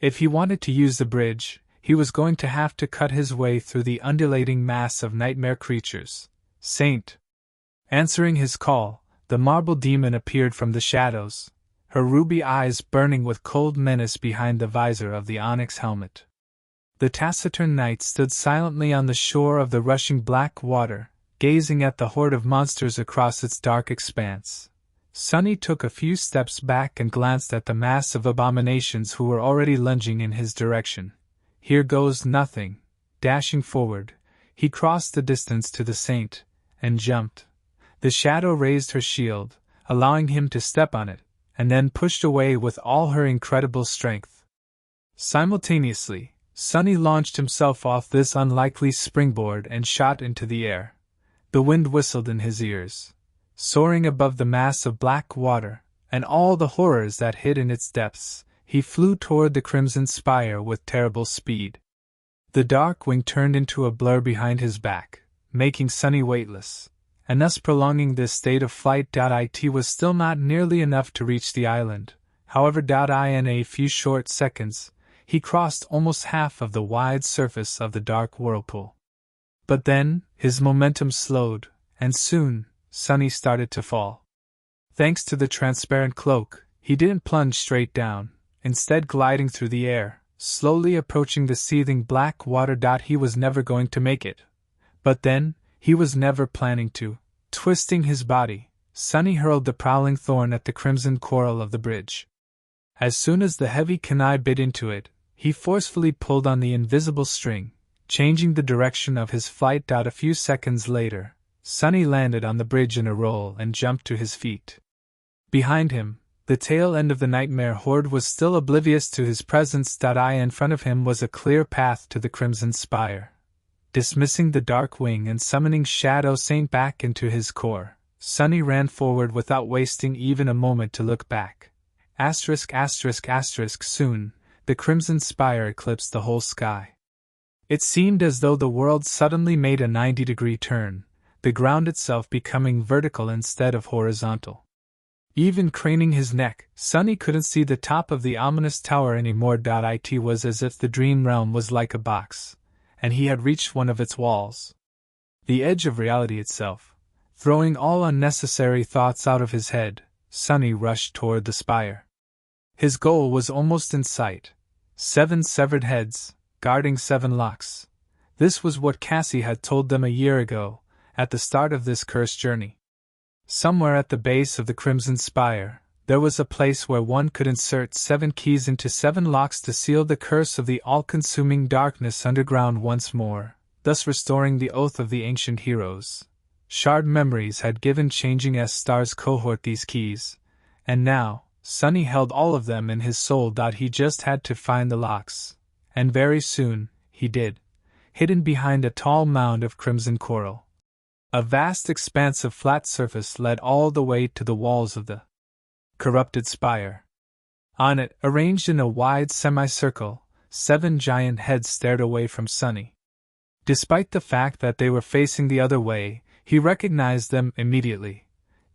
If he wanted to use the bridge, he was going to have to cut his way through the undulating mass of nightmare creatures. Saint! Answering his call, the marble demon appeared from the shadows, her ruby eyes burning with cold menace behind the visor of the onyx helmet. The taciturn knight stood silently on the shore of the rushing black water, gazing at the horde of monsters across its dark expanse. Sunny took a few steps back and glanced at the mass of abominations who were already lunging in his direction. Here goes nothing. Dashing forward, he crossed the distance to the saint, and jumped. The shadow raised her shield, allowing him to step on it, and then pushed away with all her incredible strength. Simultaneously, Sunny launched himself off this unlikely springboard and shot into the air. The wind whistled in his ears. Soaring above the mass of black water, and all the horrors that hid in its depths, he flew toward the crimson spire with terrible speed. The dark wing turned into a blur behind his back, making Sunny weightless, and thus prolonging this state of flight. It was still not nearly enough to reach the island. However, in a few short seconds, he crossed almost half of the wide surface of the dark whirlpool. But then, his momentum slowed, and soon, Sunny started to fall. Thanks to the transparent cloak, he didn't plunge straight down, instead gliding through the air, slowly approaching the seething black water. He was never going to make it. But then, he was never planning to. Twisting his body, Sunny hurled the prowling thorn at the crimson coral of the bridge. As soon as the heavy kunai bit into it, he forcefully pulled on the invisible string, changing the direction of his flight. A few seconds later, Sunny landed on the bridge in a roll and jumped to his feet. Behind him, the tail end of the nightmare horde was still oblivious to his presence. In front of him was a clear path to the crimson spire. Dismissing the dark wing and summoning Shadow Saint back into his core, Sunny ran forward without wasting even a moment to look back. Soon, the crimson spire eclipsed the whole sky. It seemed as though the world suddenly made a 90-degree turn, the ground itself becoming vertical instead of horizontal. Even craning his neck, Sunny couldn't see the top of the ominous tower anymore. It was as if the dream realm was like a box, and he had reached one of its walls. The edge of reality itself. Throwing all unnecessary thoughts out of his head, Sunny rushed toward the spire. His goal was almost in sight. 7 severed heads, guarding 7 locks. This was what Cassie had told them a year ago, at the start of this cursed journey. Somewhere at the base of the Crimson Spire, there was a place where one could insert 7 keys into 7 locks to seal the curse of the all-consuming darkness underground once more, thus restoring the oath of the ancient heroes. Shard Memories had given Changing S-Star's cohort these keys, and now, Sunny held all of them in his soul. He just had to find the locks, and very soon, he did, hidden behind a tall mound of crimson coral. A vast expanse of flat surface led all the way to the walls of the corrupted spire. On it, arranged in a wide semicircle, 7 giant heads stared away from Sunny. Despite the fact that they were facing the other way, he recognized them immediately.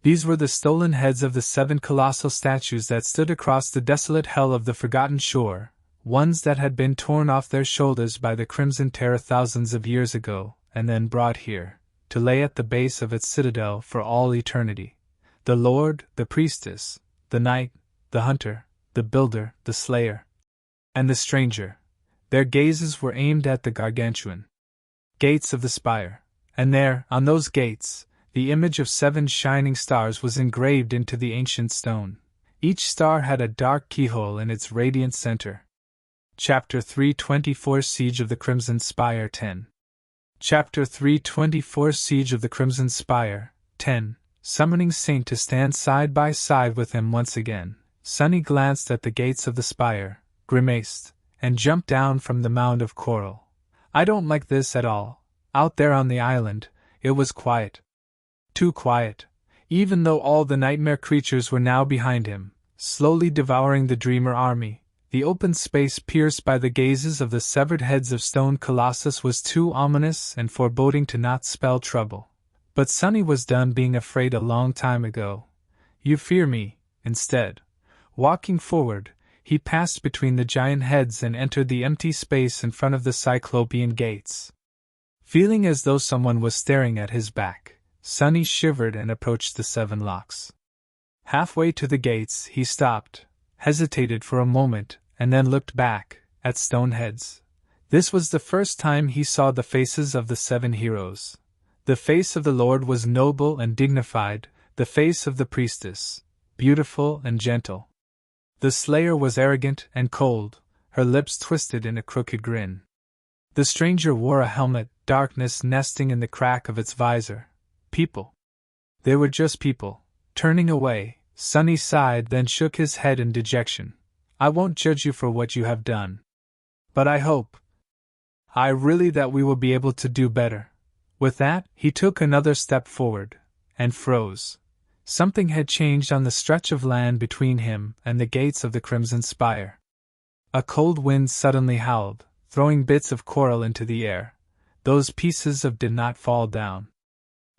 These were the stolen heads of the 7 colossal statues that stood across the desolate hell of the Forgotten Shore, ones that had been torn off their shoulders by the Crimson Terror thousands of years ago, and then brought here, to lay at the base of its citadel for all eternity. The Lord, the Priestess, the Knight, the Hunter, the Builder, the Slayer, and the Stranger. Their gazes were aimed at the gargantuan gates of the spire, and there, on those gates, the image of 7 shining stars was engraved into the ancient stone. Each star had a dark keyhole in its radiant center. Chapter 324 Siege of the Crimson Spire 10. Chapter 324 Siege of the Crimson Spire 10. Summoning Saint to stand side by side with him once again, Sunny glanced at the gates of the spire, grimaced, and jumped down from the mound of coral. I don't like this at all. Out there on the island, it was quiet. Too quiet, even though all the nightmare creatures were now behind him, slowly devouring the Dreamer army. The open space pierced by the gazes of the severed heads of stone colossus was too ominous and foreboding to not spell trouble. But Sunny was done being afraid a long time ago. You fear me, instead. Walking forward, he passed between the giant heads and entered the empty space in front of the Cyclopean gates. Feeling as though someone was staring at his back, Sunny shivered and approached the 7 locks. Halfway to the gates, he stopped, hesitated for a moment, and then looked back, at stone heads. This was the first time he saw the faces of the 7 heroes. The face of the Lord was noble and dignified, the face of the Priestess, beautiful and gentle. The Slayer was arrogant and cold, her lips twisted in a crooked grin. The Stranger wore a helmet, darkness nesting in the crack of its visor. People. They were just people. Turning away, Sunny sighed, then shook his head in dejection. I won't judge you for what you have done. But I hope, that we will be able to do better. With that, he took another step forward, and froze. Something had changed on the stretch of land between him and the gates of the Crimson Spire. A cold wind suddenly howled, throwing bits of coral into the air. Those pieces did not fall down.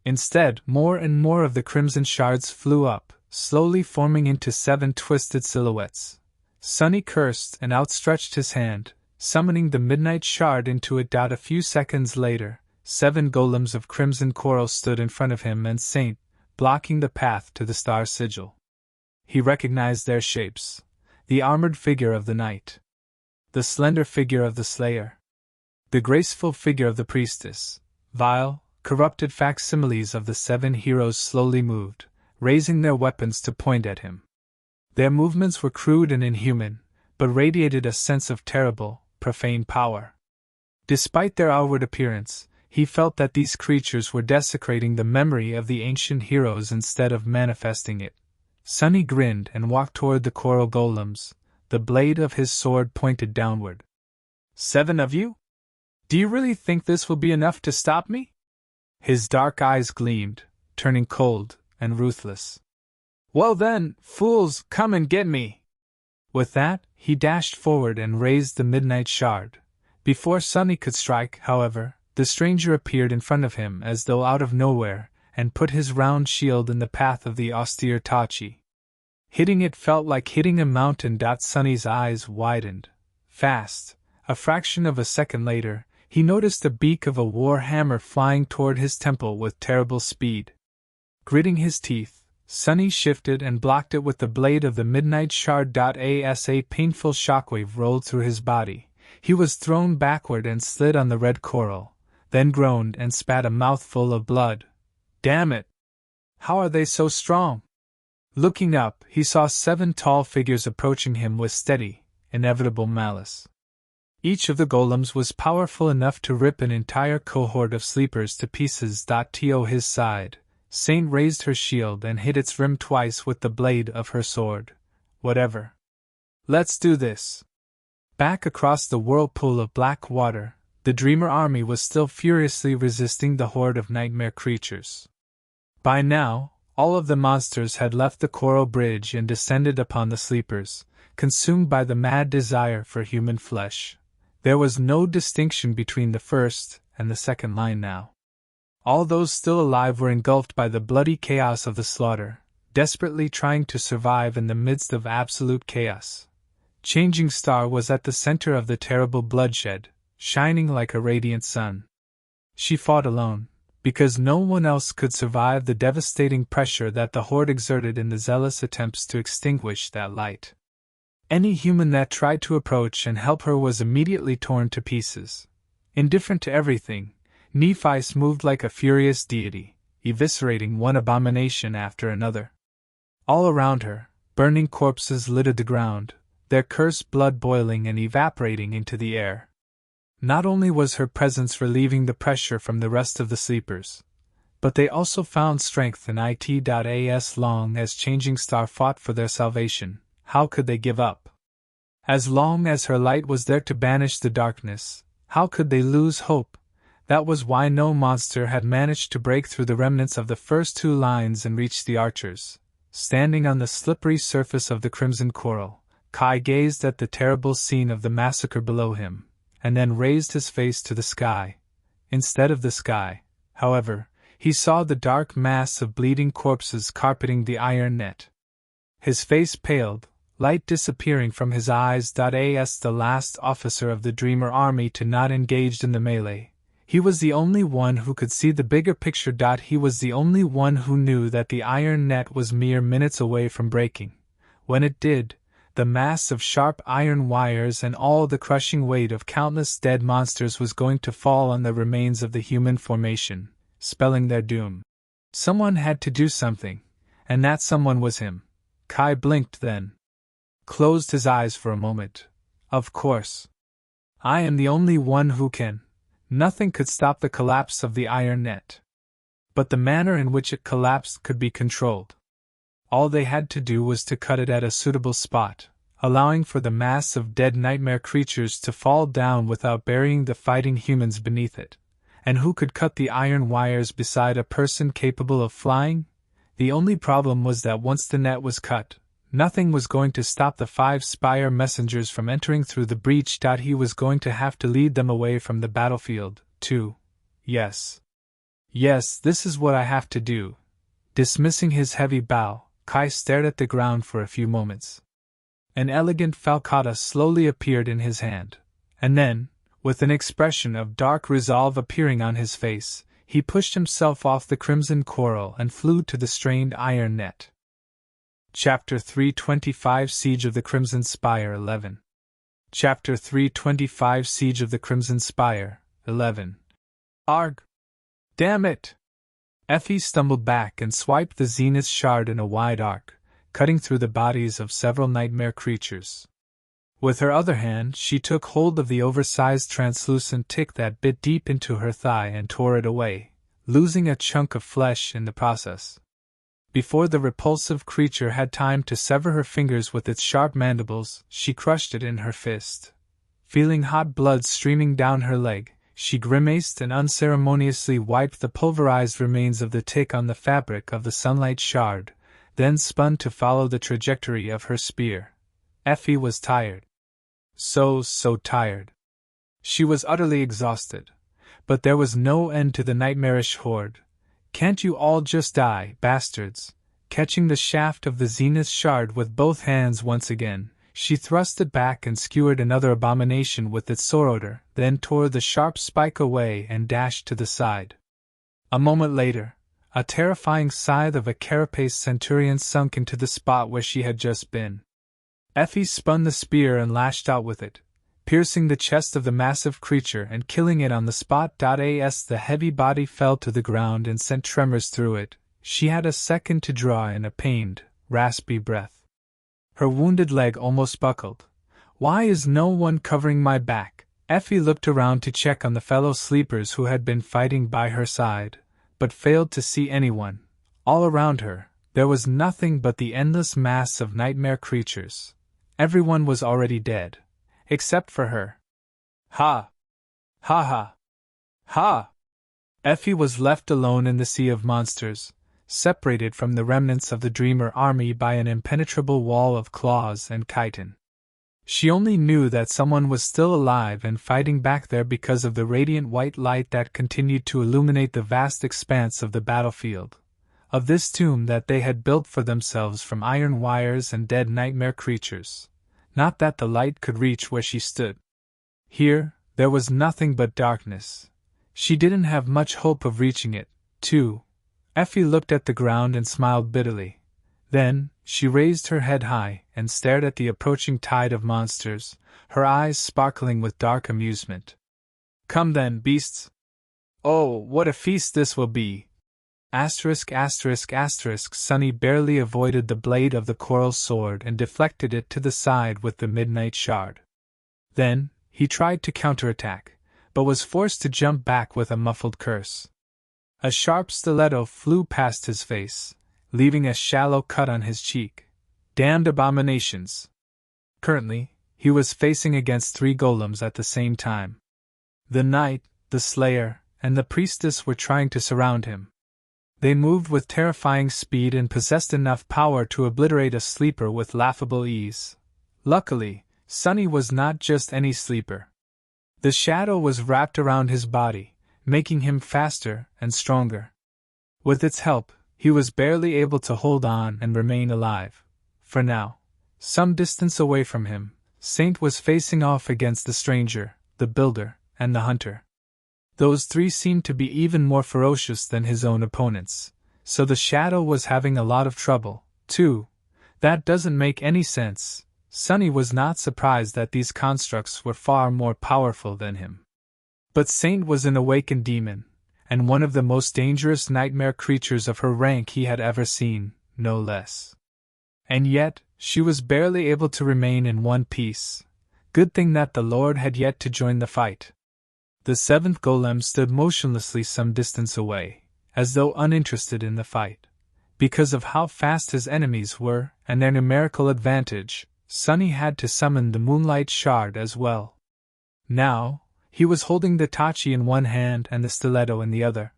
Instead, more and more of the crimson shards flew up, slowly forming into 7 twisted silhouettes. Sunny cursed and outstretched his hand, summoning the midnight shard into it. A few seconds later, 7 golems of crimson coral stood in front of him and Saint, blocking the path to the star sigil. He recognized their shapes. The armored figure of the knight. The slender figure of the Slayer. The graceful figure of the Priestess. Vile, corrupted facsimiles of the 7 heroes slowly moved, raising their weapons to point at him. Their movements were crude and inhuman, but radiated a sense of terrible, profane power. Despite their outward appearance, he felt that these creatures were desecrating the memory of the ancient heroes instead of manifesting it. Sunny grinned and walked toward the coral golems, the blade of his sword pointed downward. 7 of you? Do you really think this will be enough to stop me? His dark eyes gleamed, turning cold and ruthless. Well then, fools, come and get me! With that, he dashed forward and raised the midnight shard. Before Sunny could strike, however, the Stranger appeared in front of him as though out of nowhere, and put his round shield in the path of the austere Tachi. Hitting it felt like hitting a mountain. Sunny's eyes widened. Fast, a fraction of a second later, he noticed the beak of a war hammer flying toward his temple with terrible speed. Gritting his teeth, Sunny shifted and blocked it with the blade of the midnight shard. As a painful shockwave rolled through his body, he was thrown backward and slid on the red coral, then groaned and spat a mouthful of blood. Damn it! How are they so strong? Looking up, he saw 7 tall figures approaching him with steady, inevitable malice. Each of the golems was powerful enough to rip an entire cohort of sleepers to pieces. To his side, Saint raised her shield and hit its rim twice with the blade of her sword. Whatever. Let's do this. Back across the whirlpool of black water, the Dreamer army was still furiously resisting the horde of nightmare creatures. By now, all of the monsters had left the coral bridge and descended upon the sleepers, consumed by the mad desire for human flesh. There was no distinction between the first and the second line now. All those still alive were engulfed by the bloody chaos of the slaughter, desperately trying to survive in the midst of absolute chaos. Changing Star was at the center of the terrible bloodshed, shining like a radiant sun. She fought alone, because no one else could survive the devastating pressure that the horde exerted in the zealous attempts to extinguish that light. Any human that tried to approach and help her was immediately torn to pieces. Indifferent to everything, Nephi moved like a furious deity, eviscerating one abomination after another. All around her, burning corpses littered the ground, their cursed blood boiling and evaporating into the air. Not only was her presence relieving the pressure from the rest of the sleepers, but they also found strength in it. As long as Changing Star fought for their salvation, how could they give up? As long as her light was there to banish the darkness, how could they lose hope? That was why no monster had managed to break through the remnants of the first 2 lines and reach the archers. Standing on the slippery surface of the crimson coral, Kai gazed at the terrible scene of the massacre below him, and then raised his face to the sky. Instead of the sky, however, he saw the dark mass of bleeding corpses carpeting the iron net. His face paled, light disappearing from his eyes. As the last officer of the Dreamer army to not engage in the melee, he was the only one who could see the bigger picture. He was the only one who knew that the iron net was mere minutes away from breaking. When it did, the mass of sharp iron wires and all the crushing weight of countless dead monsters was going to fall on the remains of the human formation, spelling their doom. Someone had to do something, and that someone was him. Kai blinked then. Closed his eyes for a moment. Of course. I am the only one who can. Nothing could stop the collapse of the iron net. But the manner in which it collapsed could be controlled. All they had to do was to cut it at a suitable spot, allowing for the mass of dead nightmare creatures to fall down without burying the fighting humans beneath it. And who could cut the iron wires beside a person capable of flying? The only problem was that once the net was cut, nothing was going to stop the 5 Spire messengers from entering through the breach. He was going to have to lead them away from the battlefield, too. Yes. Yes, this is what I have to do. Dismissing his heavy bow, Kai stared at the ground for a few moments. An elegant falcata slowly appeared in his hand, and then, with an expression of dark resolve appearing on his face, he pushed himself off the crimson coral and flew to the strained iron net. Chapter 325 Siege of the Crimson Spire 11. Chapter 325 Siege of the Crimson Spire 11. Arg! Damn it! Effie stumbled back and swiped the Zenith shard in a wide arc, cutting through the bodies of several nightmare creatures. With her other hand, she took hold of the oversized translucent tick that bit deep into her thigh and tore it away, losing a chunk of flesh in the process. Before the repulsive creature had time to sever her fingers with its sharp mandibles, she crushed it in her fist. Feeling hot blood streaming down her leg, she grimaced and unceremoniously wiped the pulverized remains of the tick on the fabric of the sunlight shard, then spun to follow the trajectory of her spear. Effie was tired. So tired. She was utterly exhausted. But there was no end to the nightmarish horde. Can't you all just die, bastards? Catching the shaft of the Zenith shard with both hands once again, she thrust it back and skewered another abomination with its soroder, then tore the sharp spike away and dashed to the side. A moment later, A terrifying scythe of a carapace centurion sunk into the spot where she had just been. Effie spun the spear and lashed out with it, piercing the chest of the massive creature and killing it on the spot. As the heavy body fell to the ground and sent tremors through it, she had a second to draw in a pained, raspy breath. Her wounded leg almost buckled. "Why is no one covering my back?" Effie looked around to check on the fellow sleepers who had been fighting by her side, but failed to see anyone. All around her, there was nothing but the endless mass of nightmare creatures. Everyone was already dead, except for her. Ha! Ha ha! Ha! Effie was left alone in the sea of monsters, separated from the remnants of the Dreamer army by an impenetrable wall of claws and chitin. She only knew that someone was still alive and fighting back there because of the radiant white light that continued to illuminate the vast expanse of the battlefield, of this tomb that they had built for themselves from iron wires and dead nightmare creatures. Not that the light could reach where she stood. Here, there was nothing but darkness. She didn't have much hope of reaching it, too. Effie looked at the ground and smiled bitterly. Then, she raised her head high and stared at the approaching tide of monsters, her eyes sparkling with dark amusement. "Come then, beasts! Oh, what a feast this will be!" Sunny barely avoided the blade of the coral sword and deflected it to the side with the midnight shard. Then, he tried to counterattack, but was forced to jump back with a muffled curse. A sharp stiletto flew past his face, leaving a shallow cut on his cheek. Damned abominations! Currently, he was facing against 3 golems at the same time. The knight, the slayer, and the priestess were trying to surround him. They moved with terrifying speed and possessed enough power to obliterate a sleeper with laughable ease. Luckily, Sunny was not just any sleeper. The shadow was wrapped around his body, making him faster and stronger. With its help, he was barely able to hold on and remain alive. For now, some distance away from him, Saint was facing off against the stranger, the builder, and the hunter. Those 3 seemed to be even more ferocious than his own opponents, so the shadow was having a lot of trouble, too. That doesn't make any sense. Sunny was not surprised that these constructs were far more powerful than him. But Saint was an awakened demon, and one of the most dangerous nightmare creatures of her rank he had ever seen, no less. And yet, she was barely able to remain in one piece. Good thing that the Lord had yet to join the fight. The 7th golem stood motionlessly some distance away, as though uninterested in the fight. Because of how fast his enemies were, and their numerical advantage, Sunny had to summon the Moonlight Shard as well. Now, he was holding the tachi in one hand and the stiletto in the other.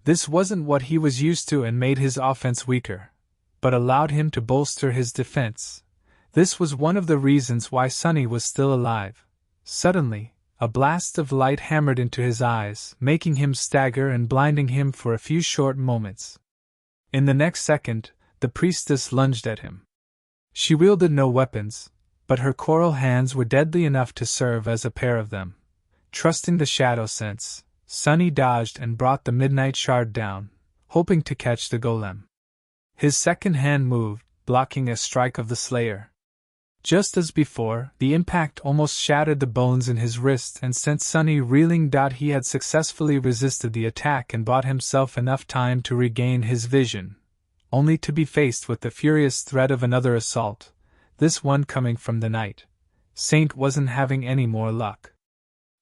This wasn't what he was used to and made his offense weaker, but allowed him to bolster his defense. This was one of the reasons why Sunny was still alive. Suddenly, a blast of light hammered into his eyes, making him stagger and blinding him for a few short moments. In the next second, the priestess lunged at him. She wielded no weapons, but her coral hands were deadly enough to serve as a pair of them. Trusting the shadow sense, Sunny dodged and brought the midnight shard down, hoping to catch the golem. His second hand moved, blocking a strike of the slayer. Just as before, the impact almost shattered the bones in his wrist and sent Sunny reeling. He had successfully resisted the attack and bought himself enough time to regain his vision, only to be faced with the furious threat of another assault, this one coming from the night. Saint wasn't having any more luck.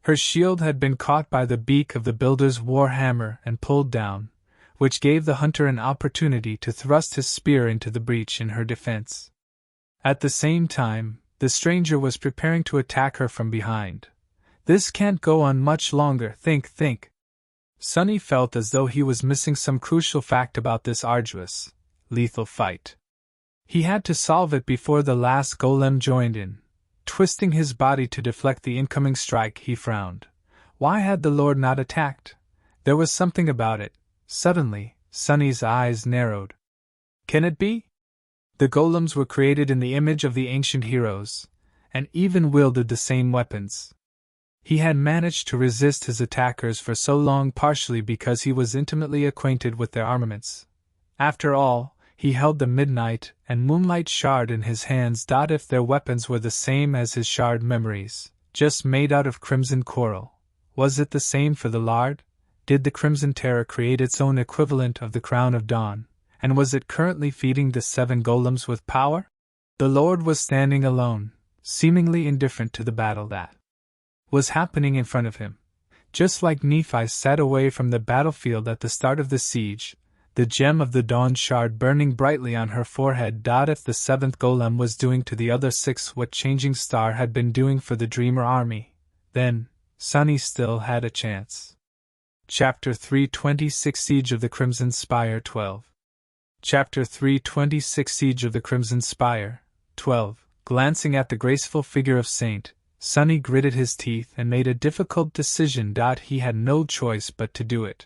Her shield had been caught by the beak of the builder's warhammer and pulled down, which gave the hunter an opportunity to thrust his spear into the breach in her defense. At the same time, the stranger was preparing to attack her from behind. This can't go on much longer, think. Sunny felt as though he was missing some crucial fact about this arduous, lethal fight. He had to solve it before the last golem joined in. Twisting his body to deflect the incoming strike, he frowned. Why had the Lord not attacked? There was something about it. Suddenly, Sunny's eyes narrowed. Can it be? The golems were created in the image of the ancient heroes, and even wielded the same weapons. He had managed to resist his attackers for so long partially because he was intimately acquainted with their armaments. After all, he held the Midnight and Moonlight Shard in his hands. If their weapons were the same as his shard memories, just made out of crimson coral, was it the same for the Lard? Did the Crimson Terror create its own equivalent of the Crown of Dawn, and was it currently feeding the 7 golems with power? The Lord was standing alone, seemingly indifferent to the battle that was happening in front of him. Just like Nephi sat away from the battlefield at the start of the siege, the gem of the Dawn Shard burning brightly on her forehead. If the 7th golem was doing to the other 6 what Changing Star had been doing for the Dreamer army, then Sunny still had a chance. Chapter 326 Siege of the Crimson Spire 12. Chapter 326 Siege of the Crimson Spire 12. Glancing at the graceful figure of Saint, Sunny gritted his teeth and made a difficult decision. He had no choice but to do it.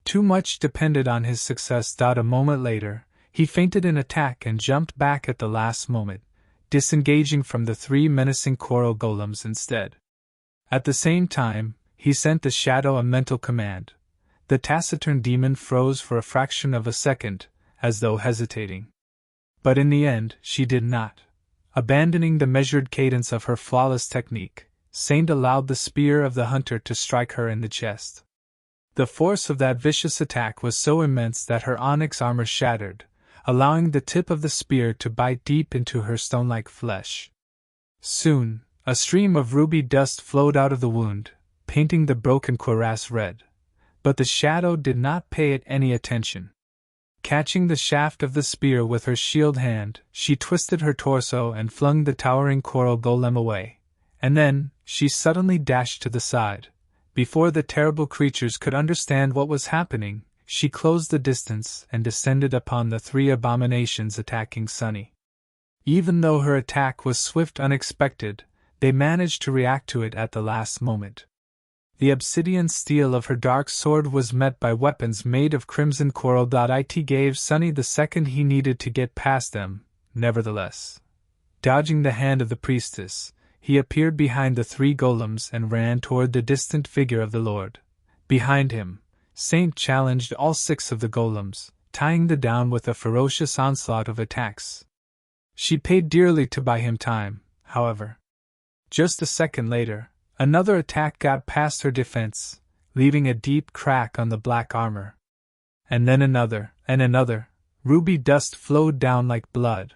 Too much depended on his success. A moment later, he feinted an attack and jumped back at the last moment, disengaging from the 3 menacing coral golems instead. At the same time, he sent the shadow a mental command. The taciturn demon froze for a fraction of a second, as though hesitating. But in the end, she did not. Abandoning the measured cadence of her flawless technique, Saint allowed the spear of the hunter to strike her in the chest. The force of that vicious attack was so immense that her onyx armor shattered, allowing the tip of the spear to bite deep into her stone-like flesh. Soon, a stream of ruby dust flowed out of the wound, painting the broken cuirass red. But the shadow did not pay it any attention. Catching the shaft of the spear with her shield hand, she twisted her torso and flung the towering coral golem away. And then, she suddenly dashed to the side. Before the terrible creatures could understand what was happening, she closed the distance and descended upon the 3 abominations attacking Sunny. Even though her attack was swift unexpected, they managed to react to it at the last moment. The obsidian steel of her dark sword was met by weapons made of crimson coral. It gave Sunny the second he needed to get past them. Nevertheless, dodging the hand of the priestess, he appeared behind the 3 golems and ran toward the distant figure of the Lord. Behind him, Saint challenged all 6 of the golems, tying them down with a ferocious onslaught of attacks. She paid dearly to buy him time, however. Just a second later, another attack got past her defense, leaving a deep crack on the black armor. And then another, and another. Ruby dust flowed down like blood.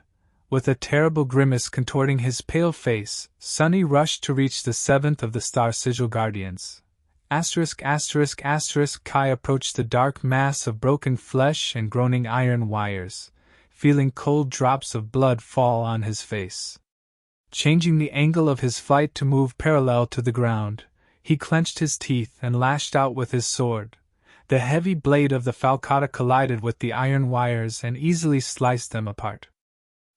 With a terrible grimace contorting his pale face, Sunny rushed to reach the 7th of the Star Sigil Guardians. Kai approached the dark mass of broken flesh and groaning iron wires, feeling cold drops of blood fall on his face. Changing the angle of his flight to move parallel to the ground, he clenched his teeth and lashed out with his sword. The heavy blade of the falcata collided with the iron wires and easily sliced them apart.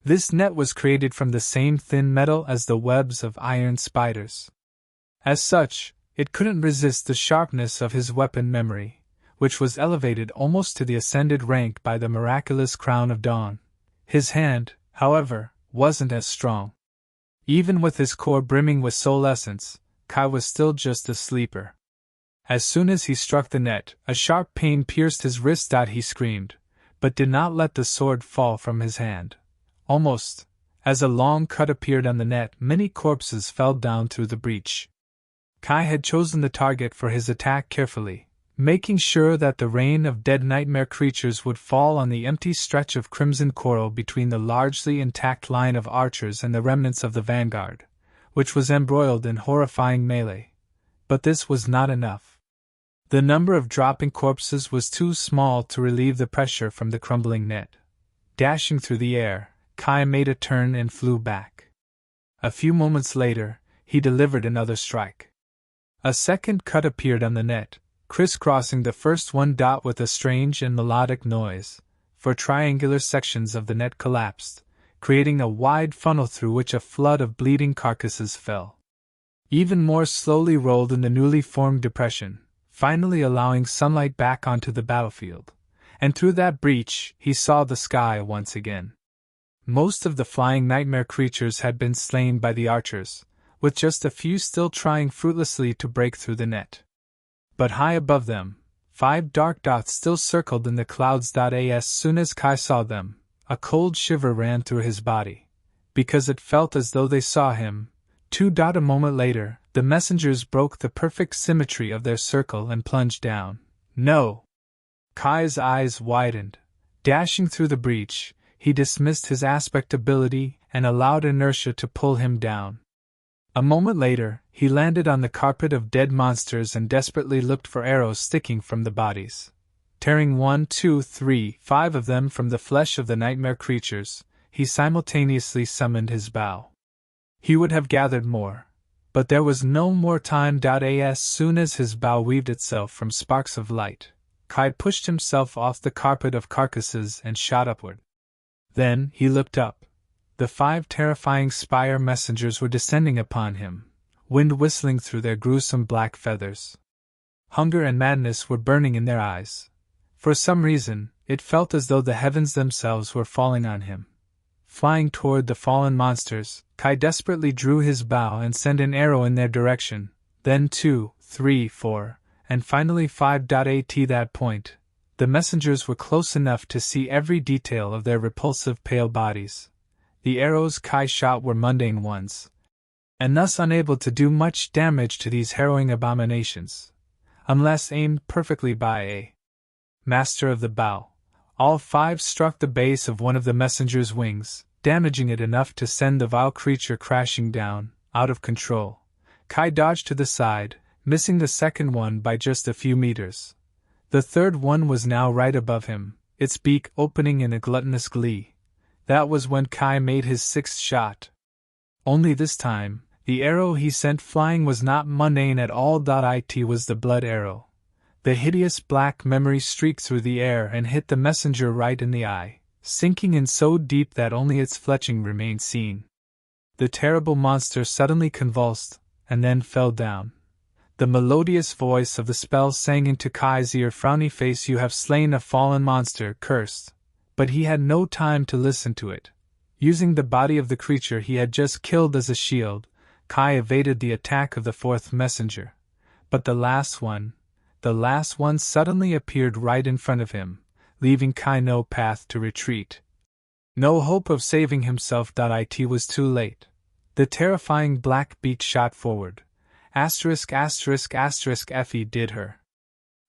This net was created from the same thin metal as the webs of iron spiders. As such, it couldn't resist the sharpness of his weapon memory, which was elevated almost to the ascended rank by the miraculous Crown of Dawn. His hand, however, wasn't as strong. Even with his core brimming with soul essence, Kai was still just a sleeper. As soon as he struck the net, a sharp pain pierced his wrist. He screamed, but did not let the sword fall from his hand. Almost, as a long cut appeared on the net, many corpses fell down through the breach. Kai had chosen the target for his attack carefully, making sure that the rain of dead nightmare creatures would fall on the empty stretch of crimson coral between the largely intact line of archers and the remnants of the vanguard, which was embroiled in horrifying melee. But this was not enough. The number of dropping corpses was too small to relieve the pressure from the crumbling net. Dashing through the air, Kai made a turn and flew back. A few moments later, he delivered another strike. A second cut appeared on the net, crisscrossing the first one. With a strange and melodic noise, for triangular sections of the net collapsed, creating a wide funnel through which a flood of bleeding carcasses fell. Even more slowly rolled in the newly formed depression, finally allowing sunlight back onto the battlefield, and through that breach he saw the sky once again. Most of the flying nightmare creatures had been slain by the archers, with just a few still trying fruitlessly to break through the net. But high above them, 5 dark dots still circled in the clouds. As soon as Kai saw them, a cold shiver ran through his body, because it felt as though they saw him. 2. A moment later, the messengers broke the perfect symmetry of their circle and plunged down. No! Kai's eyes widened. Dashing through the breach, he dismissed his aspect ability and allowed inertia to pull him down. A moment later, he landed on the carpet of dead monsters and desperately looked for arrows sticking from the bodies. Tearing 1, 2, 3, 5 of them from the flesh of the nightmare creatures, he simultaneously summoned his bow. He would have gathered more, but there was no more time. As soon as his bow weaved itself from sparks of light, Kai pushed himself off the carpet of carcasses and shot upward. Then he looked up. The 5 terrifying spire messengers were descending upon him, wind whistling through their gruesome black feathers. Hunger and madness were burning in their eyes. For some reason, it felt as though the heavens themselves were falling on him. Flying toward the fallen monsters, Kai desperately drew his bow and sent an arrow in their direction, then 2, 3, 4, and finally 5. At that point, the messengers were close enough to see every detail of their repulsive pale bodies. The arrows Kai shot were mundane ones, and thus unable to do much damage to these harrowing abominations, unless aimed perfectly by a master of the bow. All 5 struck the base of one of the messenger's wings, damaging it enough to send the vile creature crashing down, out of control. Kai dodged to the side, missing the second one by just a few meters. The third one was now right above him, its beak opening in a gluttonous glee. That was when Kai made his 6th shot. Only this time, the arrow he sent flying was not mundane at all. It was the blood arrow. The hideous black memory streaked through the air and hit the messenger right in the eye, sinking in so deep that only its fletching remained seen. The terrible monster suddenly convulsed, and then fell down. The melodious voice of the spell sang into Kai's ear. Frowny face, you have slain a fallen monster, cursed. But he had no time to listen to it. Using the body of the creature he had just killed as a shield, Kai evaded the attack of the 4th messenger. But the last one suddenly appeared right in front of him, leaving Kai no path to retreat. No hope of saving himself. It was too late. The terrifying black beak shot forward. Effie did her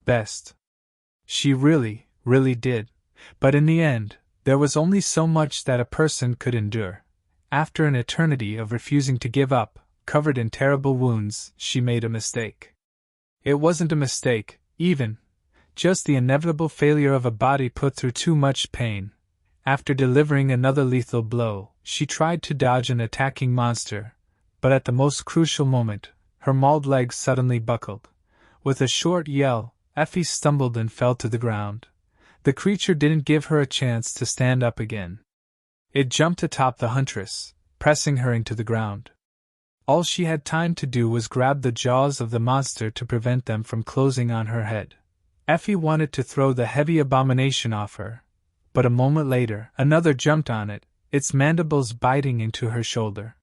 best. She really did. But in the end, there was only so much that a person could endure. After an eternity of refusing to give up, covered in terrible wounds, she made a mistake. It wasn't a mistake, even. Just the inevitable failure of a body put through too much pain. After delivering another lethal blow, she tried to dodge an attacking monster, but at the most crucial moment, her mauled legs suddenly buckled. With a short yell, Effie stumbled and fell to the ground. The creature didn't give her a chance to stand up again. It jumped atop the huntress, pressing her into the ground. All she had time to do was grab the jaws of the monster to prevent them from closing on her head. Effie wanted to throw the heavy abomination off her, but a moment later another jumped on it, its mandibles biting into her shoulder.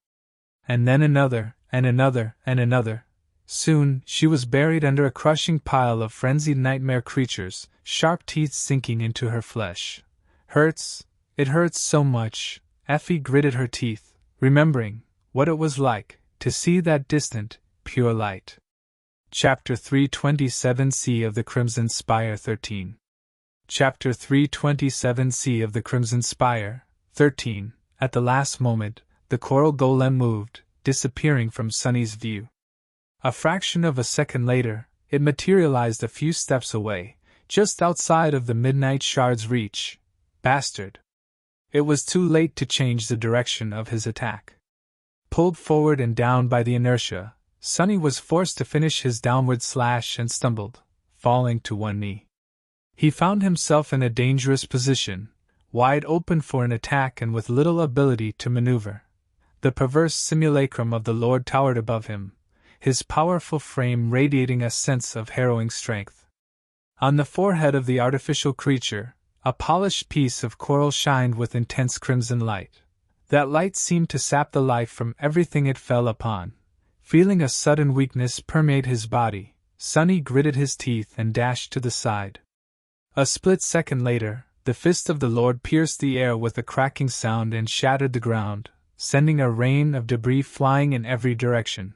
And then another, and another, and another. Soon, she was buried under a crushing pile of frenzied nightmare creatures, sharp teeth sinking into her flesh. Hurts? It hurts so much. Effie gritted her teeth, remembering what it was like to see that distant, pure light. Chapter 327C of the Crimson Spire 13. Chapter 327C of the Crimson Spire 13. At the last moment, the coral golem moved, disappearing from Sunny's view. A fraction of a second later, it materialized a few steps away, just outside of the Midnight Shard's reach. Bastard! It was too late to change the direction of his attack. Pulled forward and down by the inertia, Sunny was forced to finish his downward slash and stumbled, falling to one knee. He found himself in a dangerous position, wide open for an attack and with little ability to maneuver. The perverse simulacrum of the Lord towered above him, his powerful frame radiating a sense of harrowing strength. On the forehead of the artificial creature, a polished piece of coral shined with intense crimson light. That light seemed to sap the life from everything it fell upon, Feeling a sudden weakness permeate his body, Sunny gritted his teeth and dashed to the side. A split second later, the fist of the Lord pierced the air with a cracking sound and shattered the ground, sending a rain of debris flying in every direction.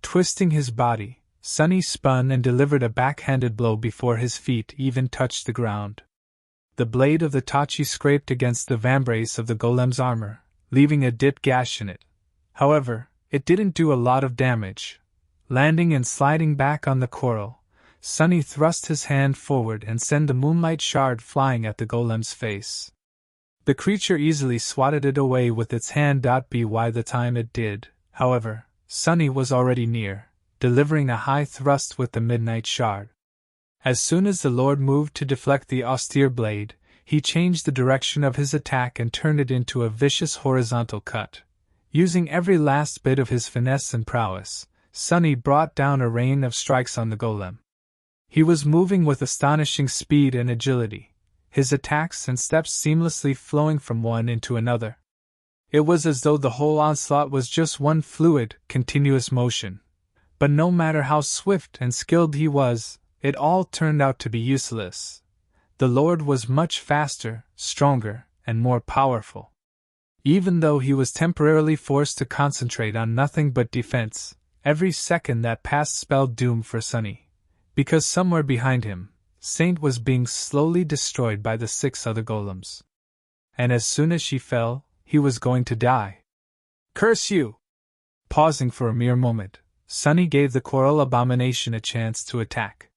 Twisting his body, Sunny spun and delivered a backhanded blow before his feet even touched the ground. The blade of the Tachi scraped against the vambrace of the golem's armor, leaving a deep gash in it. However, it didn't do a lot of damage. Landing and sliding back on the coral, Sunny thrust his hand forward and sent the moonlight shard flying at the golem's face. The creature easily swatted it away with its hand. By the time it did, however, Sunny was already near, delivering a high thrust with the midnight shard. As soon as the Lord moved to deflect the austere blade, he changed the direction of his attack and turned it into a vicious horizontal cut. Using every last bit of his finesse and prowess, Sunny brought down a rain of strikes on the golem. He was moving with astonishing speed and agility, his attacks and steps seamlessly flowing from one into another. It was as though the whole onslaught was just one fluid, continuous motion. But no matter how swift and skilled he was, it all turned out to be useless. The Lord was much faster, stronger, and more powerful. Even though he was temporarily forced to concentrate on nothing but defense, every second that passed spelled doom for Sunny. Because somewhere behind him, Saint was being slowly destroyed by the 6 other golems. And as soon as she fell, he was going to die. Curse you! Pausing for a mere moment, Sunny gave the coral abomination a chance to attack.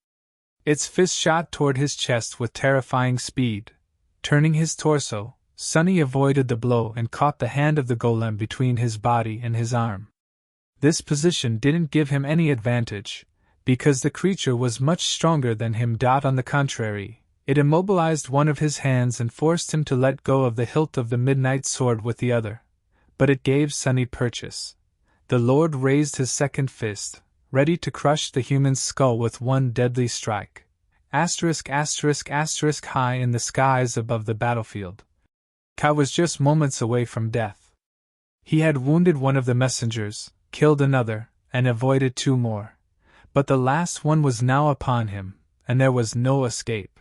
Its fist shot toward his chest with terrifying speed. Turning his torso, Sunny avoided the blow and caught the hand of the golem between his body and his arm. This position didn't give him any advantage, because the creature was much stronger than him. On the contrary, it immobilized one of his hands and forced him to let go of the hilt of the midnight sword with the other. But it gave Sunny purchase. The Lord raised his second fist, ready to crush the human's skull with one deadly strike. High in the skies above the battlefield. Kai was just moments away from death. He had wounded one of the messengers, killed another, and avoided 2 more. But the last one was now upon him, and there was no escape.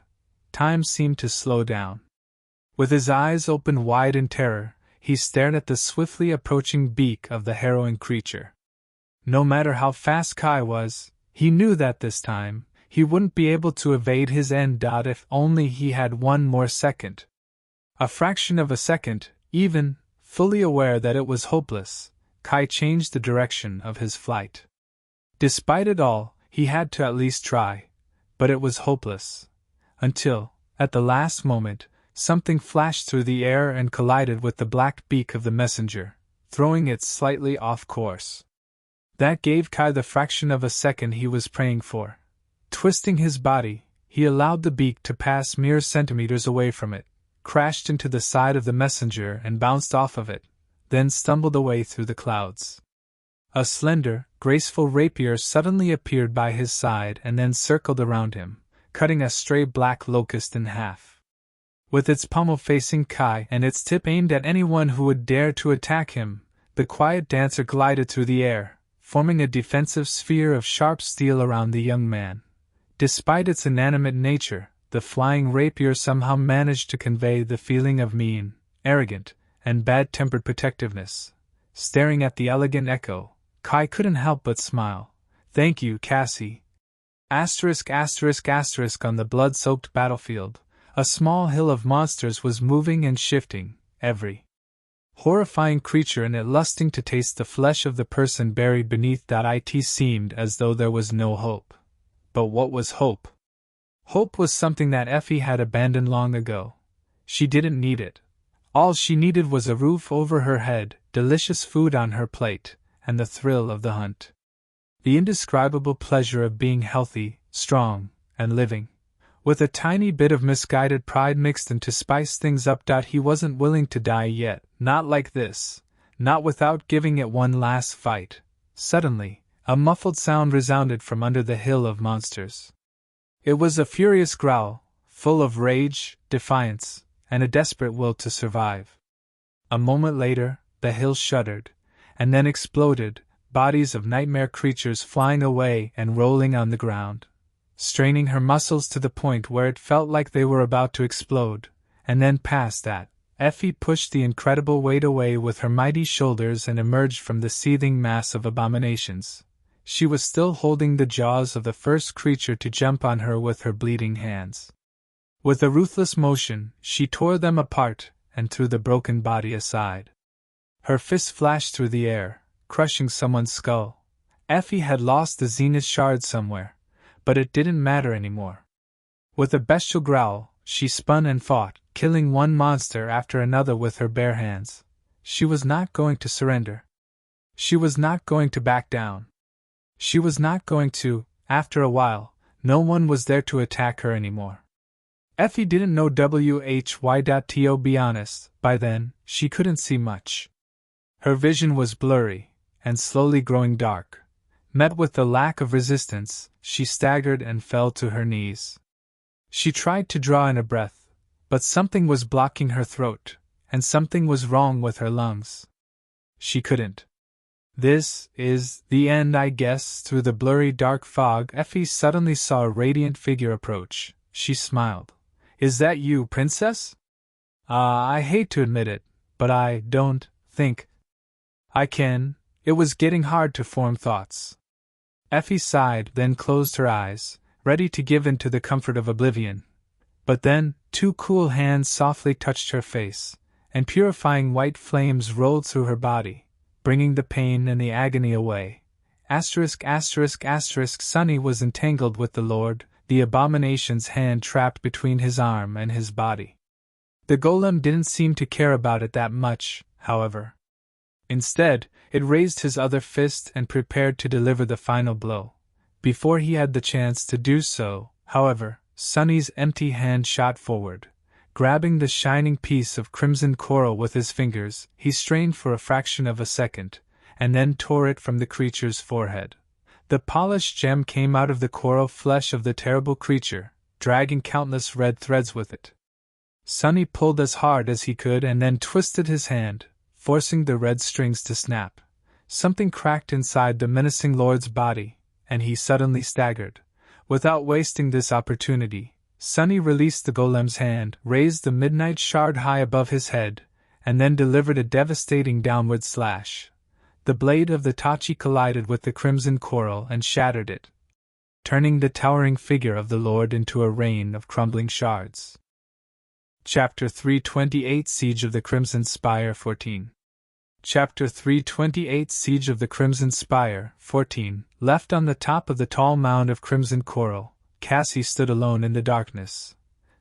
Time seemed to slow down. With his eyes open wide in terror, he stared at the swiftly approaching beak of the harrowing creature. No matter how fast Kai was, he knew that this time, he wouldn't be able to evade his end. If only he had 1 more second. A fraction of a second, even, fully aware that it was hopeless, Kai changed the direction of his flight. Despite it all, he had to at least try, but it was hopeless. Until, at the last moment, something flashed through the air and collided with the black beak of the messenger, throwing it slightly off course. That gave Kai the fraction of a second he was praying for. Twisting his body, he allowed the beak to pass mere centimeters away from it, crashed into the side of the messenger and bounced off of it, then stumbled away through the clouds. A slender, graceful rapier suddenly appeared by his side and then circled around him, cutting a stray black locust in half. With its pommel facing Kai and its tip aimed at anyone who would dare to attack him, the quiet dancer glided through the air, forming a defensive sphere of sharp steel around the young man. Despite its inanimate nature, the flying rapier somehow managed to convey the feeling of mean, arrogant, and bad-tempered protectiveness. Staring at the elegant echo, Kai couldn't help but smile. "Thank you, Cassie." On the blood-soaked battlefield, a small hill of monsters was moving and shifting, every horrifying creature in it lusting to taste the flesh of the person buried beneath. It seemed as though there was no hope. But what was hope? Hope was something that Effie had abandoned long ago. She didn't need it. All she needed was a roof over her head, delicious food on her plate, and the thrill of the hunt. The indescribable pleasure of being healthy, strong, and living. With a tiny bit of misguided pride mixed in to spice things up. He wasn't willing to die yet, not like this, not without giving it one last fight. Suddenly, a muffled sound resounded from under the hill of monsters. It was a furious growl, full of rage, defiance, and a desperate will to survive. A moment later, the hill shuddered, and then exploded, bodies of nightmare creatures flying away and rolling on the ground. Straining her muscles to the point where it felt like they were about to explode, and then past that, Effie pushed the incredible weight away with her mighty shoulders and emerged from the seething mass of abominations. She was still holding the jaws of the first creature to jump on her with her bleeding hands. With a ruthless motion, she tore them apart and threw the broken body aside. Her fist flashed through the air, crushing someone's skull. Effie had lost the zenith shard somewhere, but it didn't matter anymore. With a bestial growl, she spun and fought, killing one monster after another with her bare hands. She was not going to surrender. She was not going to back down. She was not going to. After a while, no one was there to attack her anymore. Effie didn't know why. To be honest, by then, she couldn't see much. Her vision was blurry, and slowly growing dark. Met with the lack of resistance, she staggered and fell to her knees. She tried to draw in a breath, but something was blocking her throat, and something was wrong with her lungs. She couldn't. This is the end, I guess. Through the blurry dark fog, Effie suddenly saw a radiant figure approach. She smiled. Is that you, Princess? I hate to admit it, but I don't think I can. It was getting hard to form thoughts. Effie sighed, then closed her eyes, ready to give in to the comfort of oblivion. But then, two cool hands softly touched her face, and purifying white flames rolled through her body, bringing the pain and the agony away. Sunny was entangled with the Lord, the abomination's hand trapped between his arm and his body. The golem didn't seem to care about it that much, however. Instead, it raised his other fist and prepared to deliver the final blow. Before he had the chance to do so, however, Sunny's empty hand shot forward. Grabbing the shining piece of crimson coral with his fingers, he strained for a fraction of a second, and then tore it from the creature's forehead. The polished gem came out of the coral flesh of the terrible creature, dragging countless red threads with it. Sunny pulled as hard as he could and then twisted his hand, forcing the red strings to snap. Something cracked inside the menacing lord's body, and he suddenly staggered. Without wasting this opportunity, Sunny released the golem's hand, raised the midnight shard high above his head, and then delivered a devastating downward slash. The blade of the Tachi collided with the crimson coral and shattered it, turning the towering figure of the lord into a rain of crumbling shards. Chapter 328 Siege of the Crimson Spire 14. Chapter 328 Siege of the Crimson Spire 14. Left on the top of the tall mound of crimson coral, Cassie stood alone in the darkness.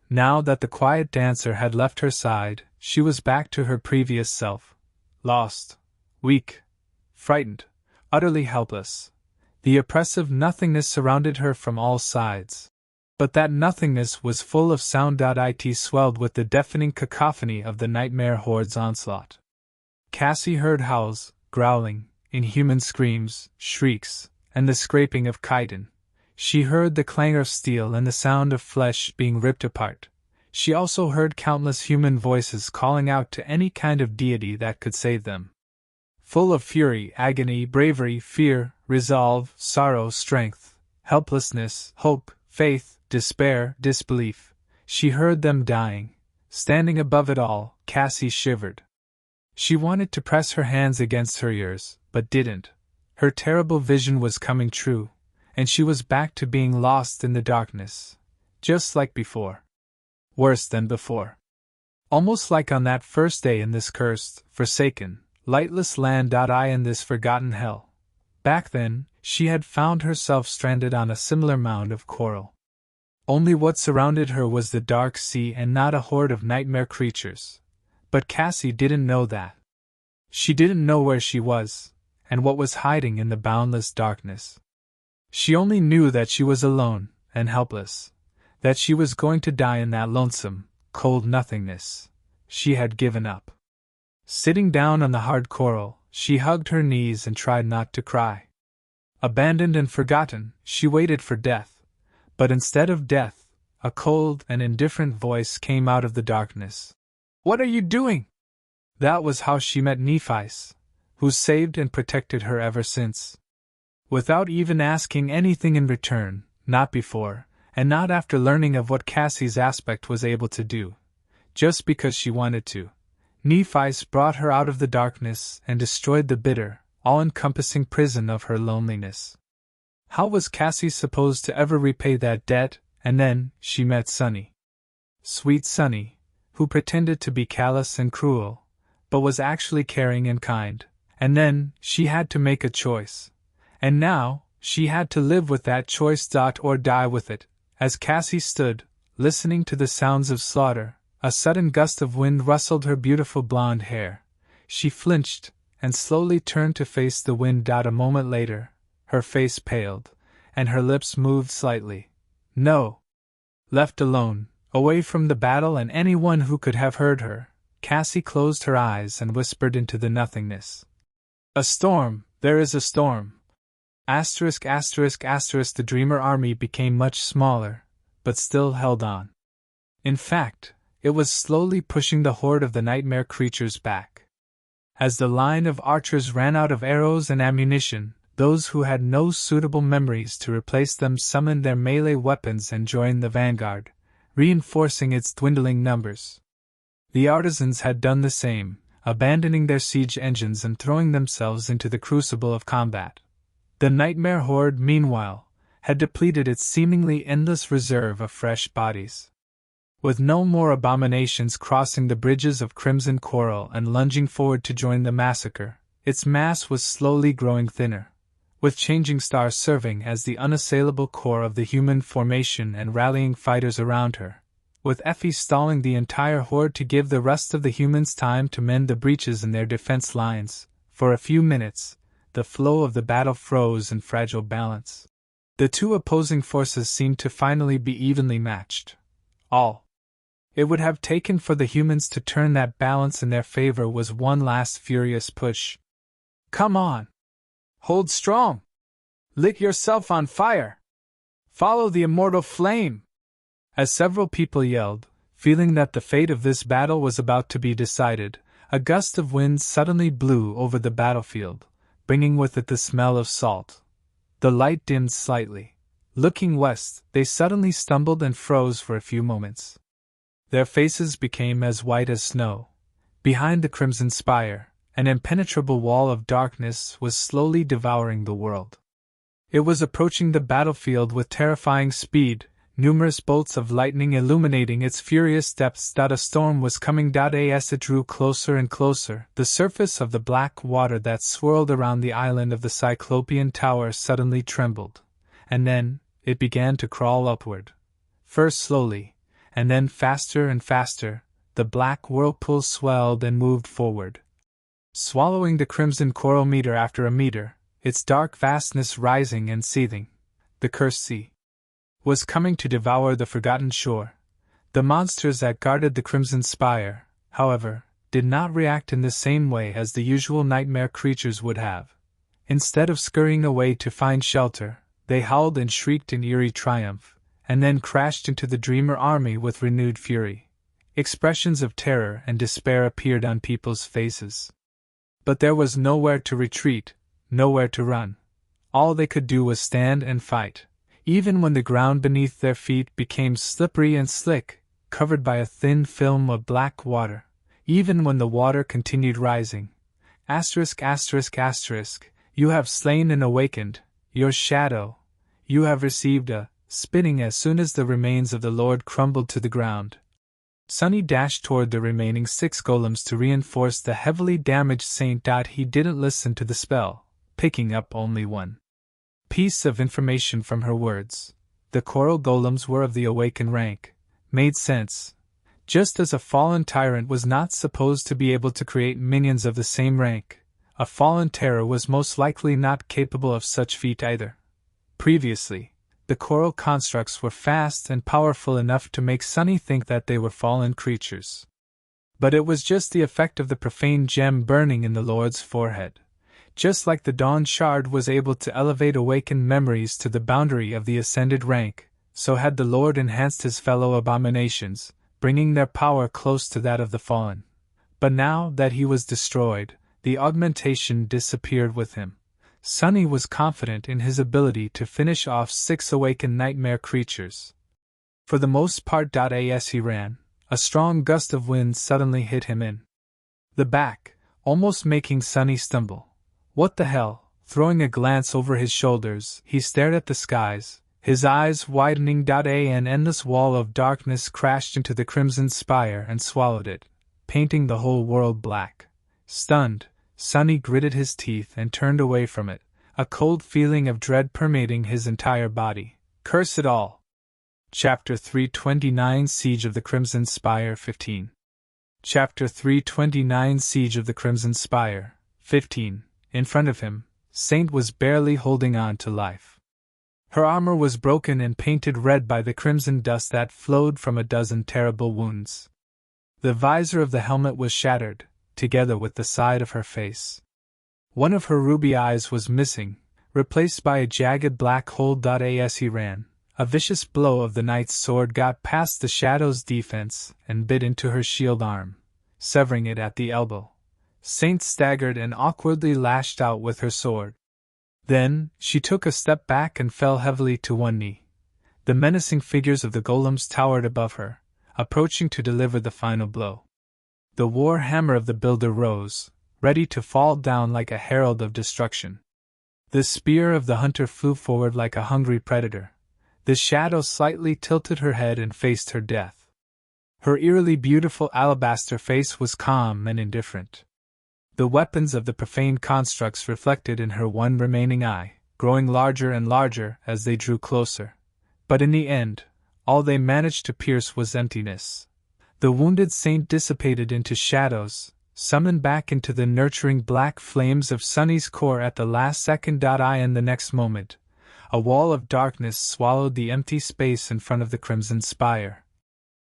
Now that the quiet dancer had left her side, she was back to her previous self. Lost, weak, frightened, utterly helpless. The oppressive nothingness surrounded her from all sides. But that nothingness was full of sound. It swelled with the deafening cacophony of the nightmare horde's onslaught. Cassie heard howls, growling, inhuman screams, shrieks, and the scraping of chitin. She heard the clangor of steel and the sound of flesh being ripped apart. She also heard countless human voices calling out to any kind of deity that could save them. Full of fury, agony, bravery, fear, resolve, sorrow, strength, helplessness, hope, faith, despair, disbelief, she heard them dying. Standing above it all, Cassie shivered. She wanted to press her hands against her ears, but didn't. Her terrible vision was coming true, and she was back to being lost in the darkness. Just like before. Worse than before. Almost like on that first day in this cursed, forsaken, lightless land. In this forgotten hell. Back then, she had found herself stranded on a similar mound of coral. Only what surrounded her was the dark sea and not a horde of nightmare creatures. But Cassie didn't know that. She didn't know where she was, and what was hiding in the boundless darkness. She only knew that she was alone and helpless, that she was going to die in that lonesome, cold nothingness. She had given up. Sitting down on the hard coral, she hugged her knees and tried not to cry. Abandoned and forgotten, she waited for death. But instead of death, a cold and indifferent voice came out of the darkness. "What are you doing?" That was how she met Nephi's, who saved and protected her ever since. Without even asking anything in return, not before, and not after learning of what Cassie's aspect was able to do, just because she wanted to, Nephi's brought her out of the darkness and destroyed the bitter, all-encompassing prison of her loneliness. How was Cassie supposed to ever repay that debt? And then she met Sunny. Sweet Sunny, who pretended to be callous and cruel, but was actually caring and kind. And then she had to make a choice. And now she had to live with that choice or die with it. As Cassie stood, listening to the sounds of slaughter, a sudden gust of wind rustled her beautiful blonde hair. She flinched and slowly turned to face the wind. A moment later, her face paled, and her lips moved slightly. No. Left alone, away from the battle and anyone who could have heard her, Cassie closed her eyes and whispered into the nothingness. A storm, there is a storm. The Dreamer army became much smaller, but still held on. In fact, it was slowly pushing the horde of the nightmare creatures back. As the line of archers ran out of arrows and ammunition, those who had no suitable memories to replace them summoned their melee weapons and joined the vanguard, reinforcing its dwindling numbers. The artisans had done the same, abandoning their siege engines and throwing themselves into the crucible of combat. The nightmare horde, meanwhile, had depleted its seemingly endless reserve of fresh bodies. With no more abominations crossing the bridges of crimson coral and lunging forward to join the massacre, its mass was slowly growing thinner, with Changing Star serving as the unassailable core of the human formation and rallying fighters around her, with Effie stalling the entire horde to give the rest of the humans time to mend the breaches in their defense lines. For a few minutes, the flow of the battle froze in fragile balance. The two opposing forces seemed to finally be evenly matched. All it would have taken for the humans to turn that balance in their favor was one last furious push. Come on! Hold strong! Lit yourself on fire! Follow the immortal flame! As several people yelled, feeling that the fate of this battle was about to be decided, a gust of wind suddenly blew over the battlefield, bringing with it the smell of salt. The light dimmed slightly. Looking west, they suddenly stumbled and froze for a few moments. Their faces became as white as snow. Behind the crimson spire, an impenetrable wall of darkness was slowly devouring the world. It was approaching the battlefield with terrifying speed, numerous bolts of lightning illuminating its furious depths. A storm was coming. As it drew closer and closer, the surface of the black water that swirled around the island of the Cyclopean Tower suddenly trembled, and then it began to crawl upward. First slowly, and then faster and faster, the black whirlpool swelled and moved forward, swallowing the crimson coral meter after a meter, its dark vastness rising and seething. The cursed sea was coming to devour the forgotten shore. The monsters that guarded the crimson spire, however, did not react in the same way as the usual nightmare creatures would have. Instead of scurrying away to find shelter, they howled and shrieked in eerie triumph, and then crashed into the Dreamer army with renewed fury. Expressions of terror and despair appeared on people's faces. But there was nowhere to retreat, nowhere to run. All they could do was stand and fight, even when the ground beneath their feet became slippery and slick, covered by a thin film of black water, even when the water continued rising. You have slain and awakened, your shadow. You have received a spitting as soon as the remains of the Lord crumbled to the ground. Sunny dashed toward the remaining 6 golems to reinforce the heavily damaged saint. He didn't listen to the spell, picking up only one piece of information from her words. The coral golems were of the awakened rank. Made sense. Just as a fallen tyrant was not supposed to be able to create minions of the same rank, a fallen terror was most likely not capable of such feat either. Previously, the coral constructs were fast and powerful enough to make Sunny think that they were fallen creatures. But it was just the effect of the profane gem burning in the Lord's forehead. Just like the Dawn Shard was able to elevate awakened memories to the boundary of the ascended rank, so had the Lord enhanced his fellow abominations, bringing their power close to that of the fallen. But now that he was destroyed, the augmentation disappeared with him. Sunny was confident in his ability to finish off 6 awakened nightmare creatures. For the most part, as he ran, a strong gust of wind suddenly hit him in the back, almost making Sunny stumble. What the hell? Throwing a glance over his shoulders, he stared at the skies, his eyes widening. An endless wall of darkness crashed into the crimson spire and swallowed it, painting the whole world black. Stunned, Sunny gritted his teeth and turned away from it, a cold feeling of dread permeating his entire body. Curse it all! Chapter 329 Siege of the Crimson Spire 15. Chapter 329 Siege of the Crimson Spire 15. In front of him, Saint was barely holding on to life. Her armor was broken and painted red by the crimson dust that flowed from a dozen terrible wounds. The visor of the helmet was shattered, together with the side of her face. One of her ruby eyes was missing, replaced by a jagged black hole. As he ran, a vicious blow of the knight's sword got past the shadow's defense and bit into her shield arm, severing it at the elbow. Saint staggered and awkwardly lashed out with her sword. Then, she took a step back and fell heavily to one knee. The menacing figures of the golems towered above her, approaching to deliver the final blow. The war hammer of the builder rose, ready to fall down like a herald of destruction. The spear of the hunter flew forward like a hungry predator. The shadow slightly tilted her head and faced her death. Her eerily beautiful alabaster face was calm and indifferent. The weapons of the profane constructs reflected in her one remaining eye, growing larger and larger as they drew closer. But in the end, all they managed to pierce was emptiness. The wounded saint dissipated into shadows, summoned back into the nurturing black flames of Sunny's core at the last second. In the next moment, a wall of darkness swallowed the empty space in front of the crimson spire,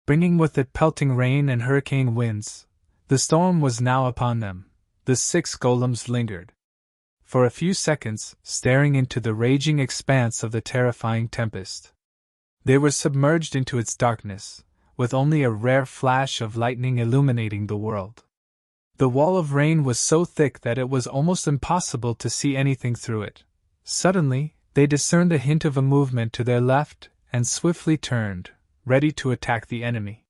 bringing with it pelting rain and hurricane winds. The storm was now upon them. The 6 golems lingered for a few seconds, staring into the raging expanse of the terrifying tempest. They were submerged into its darkness, with only a rare flash of lightning illuminating the world. The wall of rain was so thick that it was almost impossible to see anything through it. Suddenly, they discerned a hint of a movement to their left and swiftly turned, ready to attack the enemy.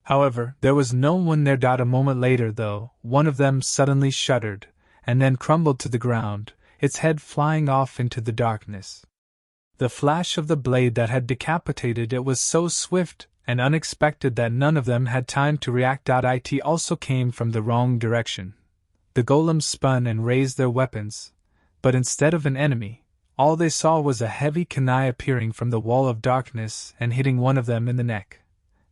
However, there was no one there. A moment later, though, one of them suddenly shuddered, and then crumbled to the ground, its head flying off into the darkness. The flash of the blade that had decapitated it was so swift and unexpected that none of them had time to react. It also came from the wrong direction. The golems spun and raised their weapons, but instead of an enemy, all they saw was a heavy kunai appearing from the wall of darkness and hitting one of them in the neck.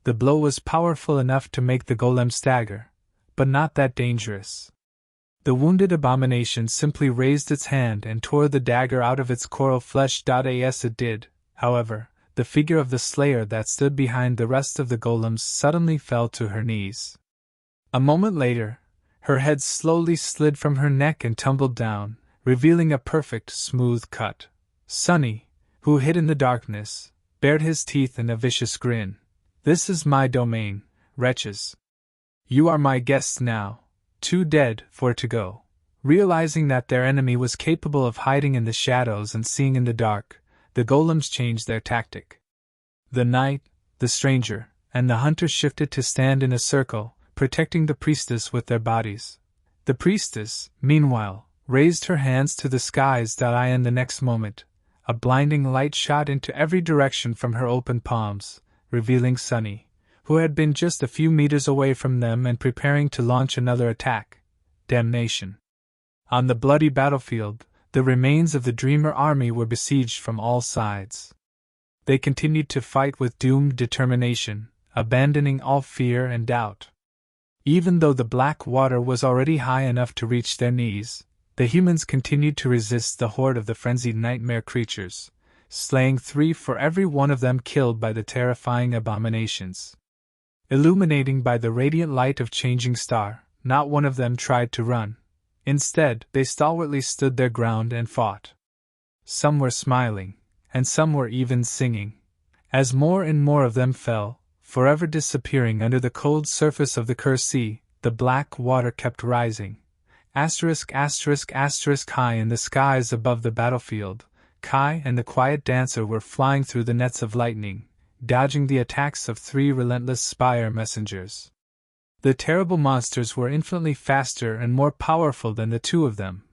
The blow was powerful enough to make the golem stagger, but not that dangerous. The wounded abomination simply raised its hand and tore the dagger out of its coral flesh. As it did, however, the figure of the slayer that stood behind the rest of the golems suddenly fell to her knees. A moment later, her head slowly slid from her neck and tumbled down, revealing a perfect, smooth cut. Sunny, who hid in the darkness, bared his teeth in a vicious grin. "This is my domain, wretches. You are my guests now, too dead for to go." Realizing that their enemy was capable of hiding in the shadows and seeing in the dark, the golems changed their tactic. The knight, the stranger, and the hunter shifted to stand in a circle, protecting the priestess with their bodies. The priestess, meanwhile, raised her hands to the skies. In the next moment, a blinding light shot into every direction from her open palms, revealing Sunny, who had been just a few meters away from them and preparing to launch another attack. Damnation! On the bloody battlefield, the remains of the Dreamer army were besieged from all sides. They continued to fight with doomed determination, abandoning all fear and doubt. Even though the black water was already high enough to reach their knees, the humans continued to resist the horde of the frenzied nightmare creatures, slaying 3 for every one of them killed by the terrifying abominations. Illuminating by the radiant light of changing star, not one of them tried to run. Instead, they stalwartly stood their ground and fought. Some were smiling, and some were even singing. As more and more of them fell, forever disappearing under the cold surface of the cursed sea, the black water kept rising, High in the skies above the battlefield, Kai and the Quiet Dancer were flying through the nets of lightning, dodging the attacks of 3 relentless spire messengers. The terrible monsters were infinitely faster and more powerful than the 2 of them,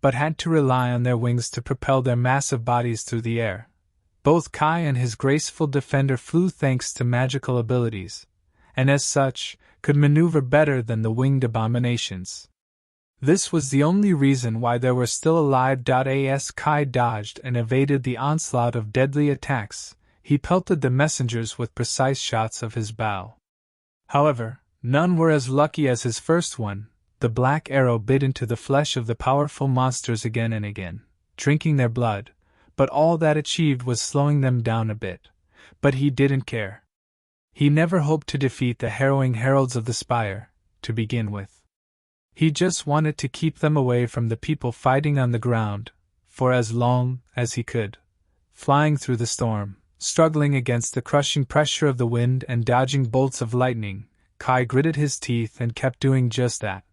but had to rely on their wings to propel their massive bodies through the air. Both Kai and his graceful defender flew thanks to magical abilities, and as such, could maneuver better than the winged abominations. This was the only reason why they were still alive. As Kai dodged and evaded the onslaught of deadly attacks, he pelted the messengers with precise shots of his bow. However, none were as lucky as his first one. The black arrow bit into the flesh of the powerful monsters again and again, drinking their blood, but all that achieved was slowing them down a bit. But he didn't care. He never hoped to defeat the harrowing heralds of the spire, to begin with. He just wanted to keep them away from the people fighting on the ground, for as long as he could. Flying through the storm, struggling against the crushing pressure of the wind and dodging bolts of lightning, Kai gritted his teeth and kept doing just that.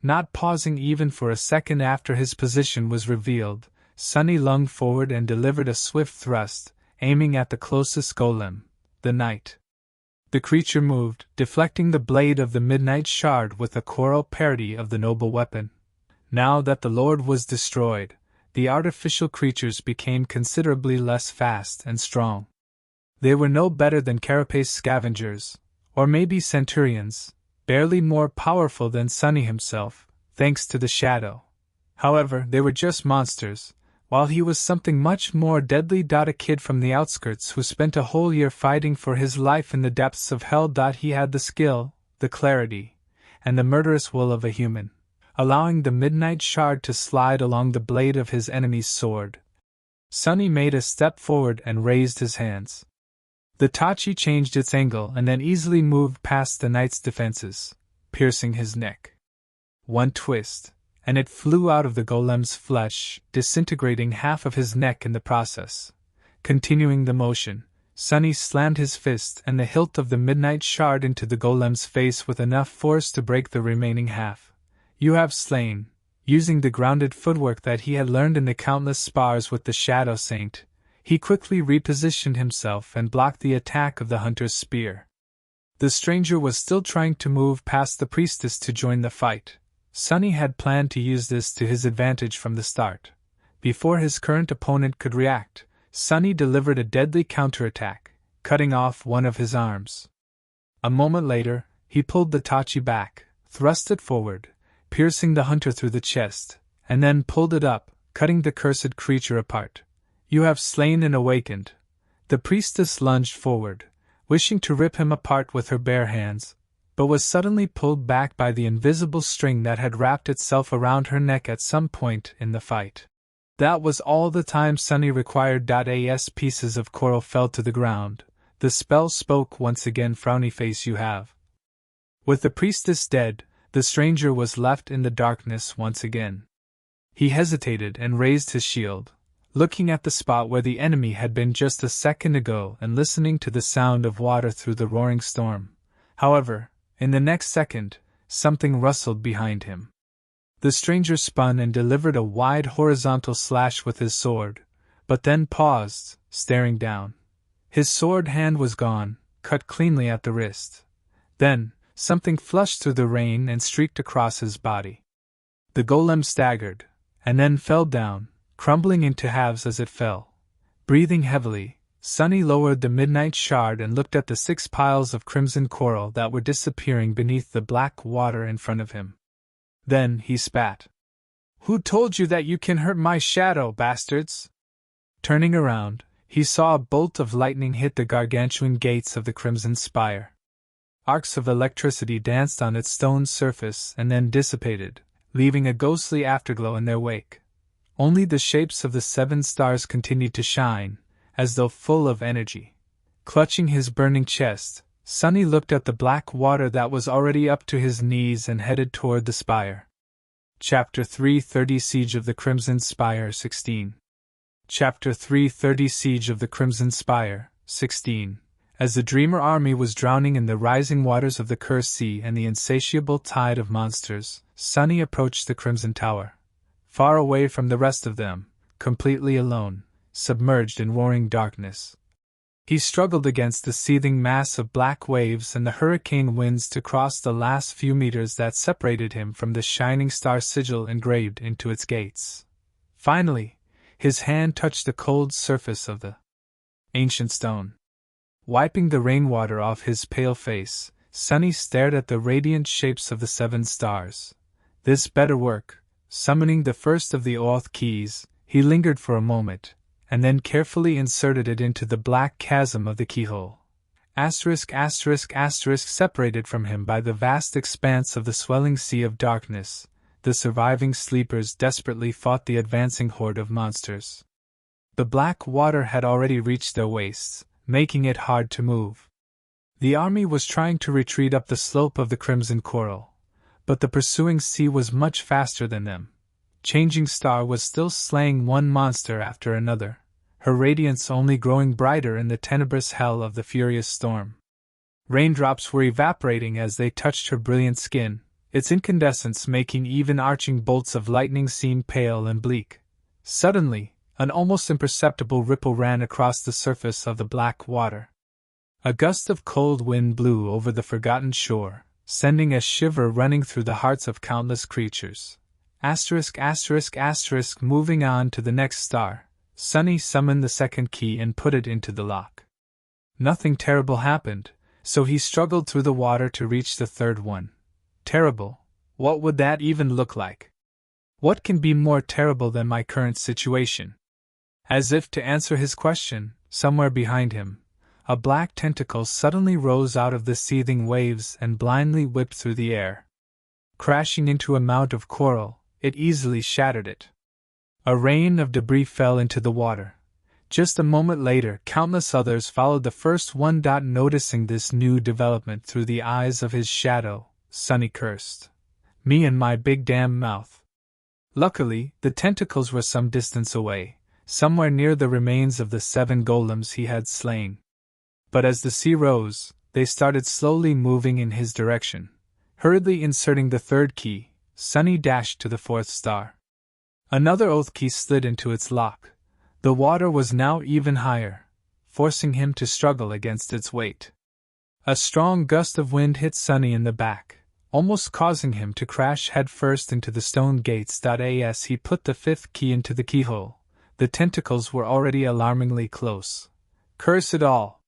Not pausing even for a second after his position was revealed, Sunny lunged forward and delivered a swift thrust, aiming at the closest golem, the knight. The creature moved, deflecting the blade of the midnight shard with a choral parody of the noble weapon. Now that the Lord was destroyed, the artificial creatures became considerably less fast and strong. They were no better than carapace scavengers, or maybe centurions, barely more powerful than Sunny himself, thanks to the shadow. However, they were just monsters, while he was something much more deadly. A kid from the outskirts who spent a whole year fighting for his life in the depths of hell. He had the skill, the clarity, and the murderous will of a human, allowing the midnight shard to slide along the blade of his enemy's sword. Sunny made a step forward and raised his hands. The Tachi changed its angle and then easily moved past the knight's defenses, piercing his neck. One twist, and it flew out of the golem's flesh, disintegrating half of his neck in the process. Continuing the motion, Sunny slammed his fist and the hilt of the midnight shard into the golem's face with enough force to break the remaining half. You have slain. Using the grounded footwork that he had learned in the countless spars with the Shadow Saint, he quickly repositioned himself and blocked the attack of the hunter's spear. The stranger was still trying to move past the priestess to join the fight. Sunny had planned to use this to his advantage from the start. Before his current opponent could react, Sunny delivered a deadly counterattack, cutting off one of his arms. A moment later, he pulled the Tachi back, thrust it forward, piercing the hunter through the chest, and then pulled it up, cutting the cursed creature apart. You have slain and awakened. The priestess lunged forward, wishing to rip him apart with her bare hands, but was suddenly pulled back by the invisible string that had wrapped itself around her neck at some point in the fight. That was all the time Sunny required. As pieces of coral fell to the ground, the spell spoke once again. Frowny face you have. With the priestess dead, the stranger was left in the darkness once again. He hesitated and raised his shield, looking at the spot where the enemy had been just a second ago and listening to the sound of water through the roaring storm. However, in the next second, something rustled behind him. The stranger spun and delivered a wide horizontal slash with his sword, but then paused, staring down. His sword hand was gone, cut cleanly at the wrist. Then, something flushed through the rain and streaked across his body. The golem staggered, and then fell down, crumbling into halves as it fell. Breathing heavily, Sunny lowered the midnight shard and looked at the 6 piles of crimson coral that were disappearing beneath the black water in front of him. Then he spat. Who told you that you can hurt my shadow, bastards? Turning around, he saw a bolt of lightning hit the gargantuan gates of the Crimson Spire. Arcs of electricity danced on its stone surface and then dissipated, leaving a ghostly afterglow in their wake. Only the shapes of the 7 stars continued to shine, as though full of energy. Clutching his burning chest, Sunny looked at the black water that was already up to his knees and headed toward the spire. Chapter 330 Siege of the Crimson Spire 16. Chapter 330 Siege of the Crimson Spire 16. As the Dreamer army was drowning in the rising waters of the Cursed Sea and the insatiable tide of monsters, Sunny approached the Crimson Tower. Far away from the rest of them, completely alone, submerged in roaring darkness. He struggled against the seething mass of black waves and the hurricane winds to cross the last few meters that separated him from the shining star sigil engraved into its gates. Finally, his hand touched the cold surface of the ancient stone. Wiping the rainwater off his pale face, Sunny stared at the radiant shapes of the 7 stars. This better work. Summoning the first of the Oath keys, he lingered for a moment, and then carefully inserted it into the black chasm of the keyhole. Separated from him by the vast expanse of the swelling sea of darkness, the surviving sleepers desperately fought the advancing horde of monsters. The black water had already reached their waists, making it hard to move. The army was trying to retreat up the slope of the Crimson Coral, but the pursuing sea was much faster than them. Changing Star was still slaying one monster after another, her radiance only growing brighter in the tenebrous hell of the furious storm. Raindrops were evaporating as they touched her brilliant skin, its incandescence making even arching bolts of lightning seem pale and bleak. Suddenly, an almost imperceptible ripple ran across the surface of the black water. A gust of cold wind blew over the forgotten shore, sending a shiver running through the hearts of countless creatures. Moving on to the next star, Sunny summoned the second key and put it into the lock. Nothing terrible happened, so he struggled through the water to reach the third one. Terrible? What would that even look like? What can be more terrible than my current situation? As if to answer his question, somewhere behind him, a black tentacle suddenly rose out of the seething waves and blindly whipped through the air. Crashing into a mount of coral, it easily shattered it. A rain of debris fell into the water. Just a moment later, countless others followed the first one. Noticing this new development through the eyes of his shadow, Sunny cursed. Me and my big damn mouth. Luckily, the tentacles were some distance away, somewhere near the remains of the 7 golems he had slain. But as the sea rose, they started slowly moving in his direction. Hurriedly inserting the third key, Sunny dashed to the 4th star. Another Oath key slid into its lock. The water was now even higher, forcing him to struggle against its weight. A strong gust of wind hit Sunny in the back, almost causing him to crash headfirst into the stone gates. As he put the 5th key into the keyhole, the tentacles were already alarmingly close. Curse it all!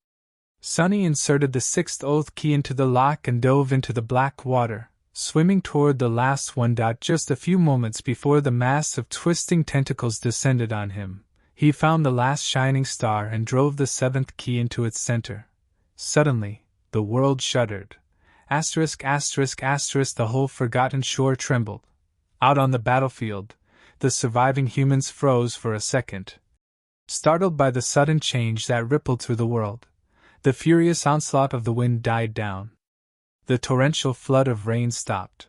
Sunny inserted the 6th Oath key into the lock and dove into the black water, swimming toward the last one. Just a few moments before the mass of twisting tentacles descended on him, he found the last shining star and drove the 7th key into its center. Suddenly, the world shuddered. The whole forgotten shore trembled. Out on the battlefield, the surviving humans froze for a second. Startled by the sudden change that rippled through the world, the furious onslaught of the wind died down. The torrential flood of rain stopped.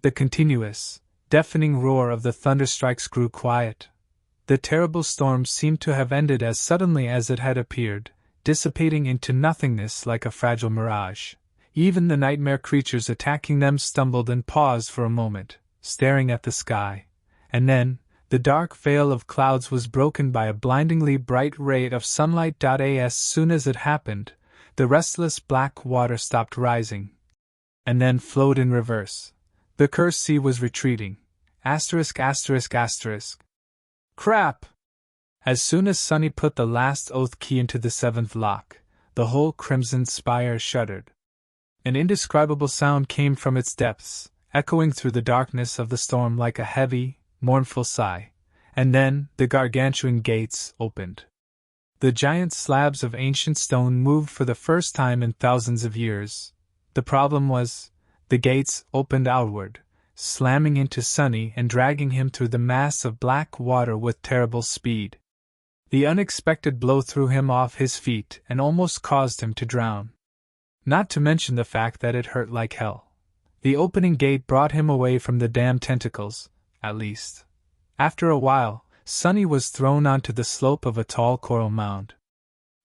The continuous, deafening roar of the thunderstrikes grew quiet. The terrible storm seemed to have ended as suddenly as it had appeared, dissipating into nothingness like a fragile mirage. Even the nightmare creatures attacking them stumbled and paused for a moment, staring at the sky. And then, the dark veil of clouds was broken by a blindingly bright ray of sunlight. As soon as it happened, the restless black water stopped rising, and then flowed in reverse. The cursed sea was retreating. Crap! As soon as Sunny put the last Oath key into the 7th lock, the whole Crimson Spire shuddered. An indescribable sound came from its depths, echoing through the darkness of the storm like a heavy, mournful sigh, and then the gargantuan gates opened. The giant slabs of ancient stone moved for the first time in thousands of years. The problem was, the gates opened outward, slamming into Sunny and dragging him through the mass of black water with terrible speed. The unexpected blow threw him off his feet and almost caused him to drown. Not to mention the fact that it hurt like hell. The opening gate brought him away from the damned tentacles, at least. After a while, Sunny was thrown onto the slope of a tall coral mound.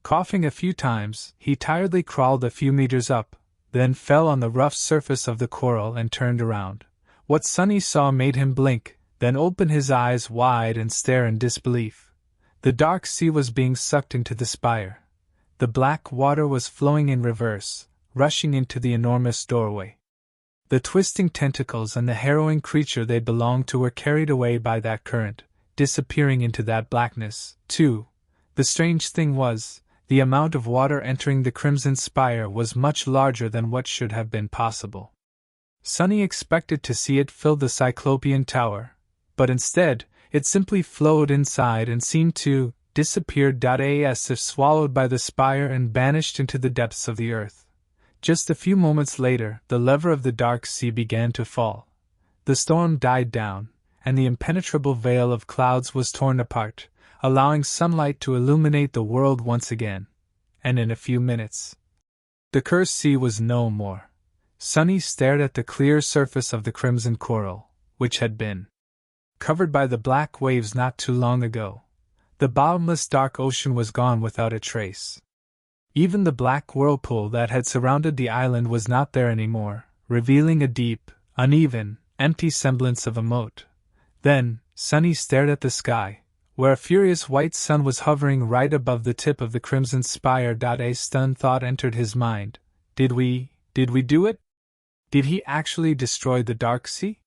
Coughing a few times, he tiredly crawled a few meters up, then fell on the rough surface of the coral and turned around. What Sunny saw made him blink, then open his eyes wide and stare in disbelief. The dark sea was being sucked into the spire. The black water was flowing in reverse, rushing into the enormous doorway. The twisting tentacles and the harrowing creature they belonged to were carried away by that current, disappearing into that blackness, too. The strange thing was, the amount of water entering the Crimson Spire was much larger than what should have been possible. Sunny expected to see it fill the Cyclopean Tower, but instead, it simply flowed inside and seemed to disappear as if swallowed by the spire and banished into the depths of the earth. Just a few moments later, the lever of the dark sea began to fall. The storm died down, and the impenetrable veil of clouds was torn apart, allowing sunlight to illuminate the world once again. And in a few minutes, the cursed sea was no more. Sunny stared at the clear surface of the crimson coral, which had been covered by the black waves not too long ago. The bottomless dark ocean was gone without a trace. Even the black whirlpool that had surrounded the island was not there anymore, revealing a deep, uneven, empty semblance of a moat. Then, Sunny stared at the sky, where a furious white sun was hovering right above the tip of the Crimson Spire. A stunned thought entered his mind. Did we do it? Did he actually destroy the Dark Sea?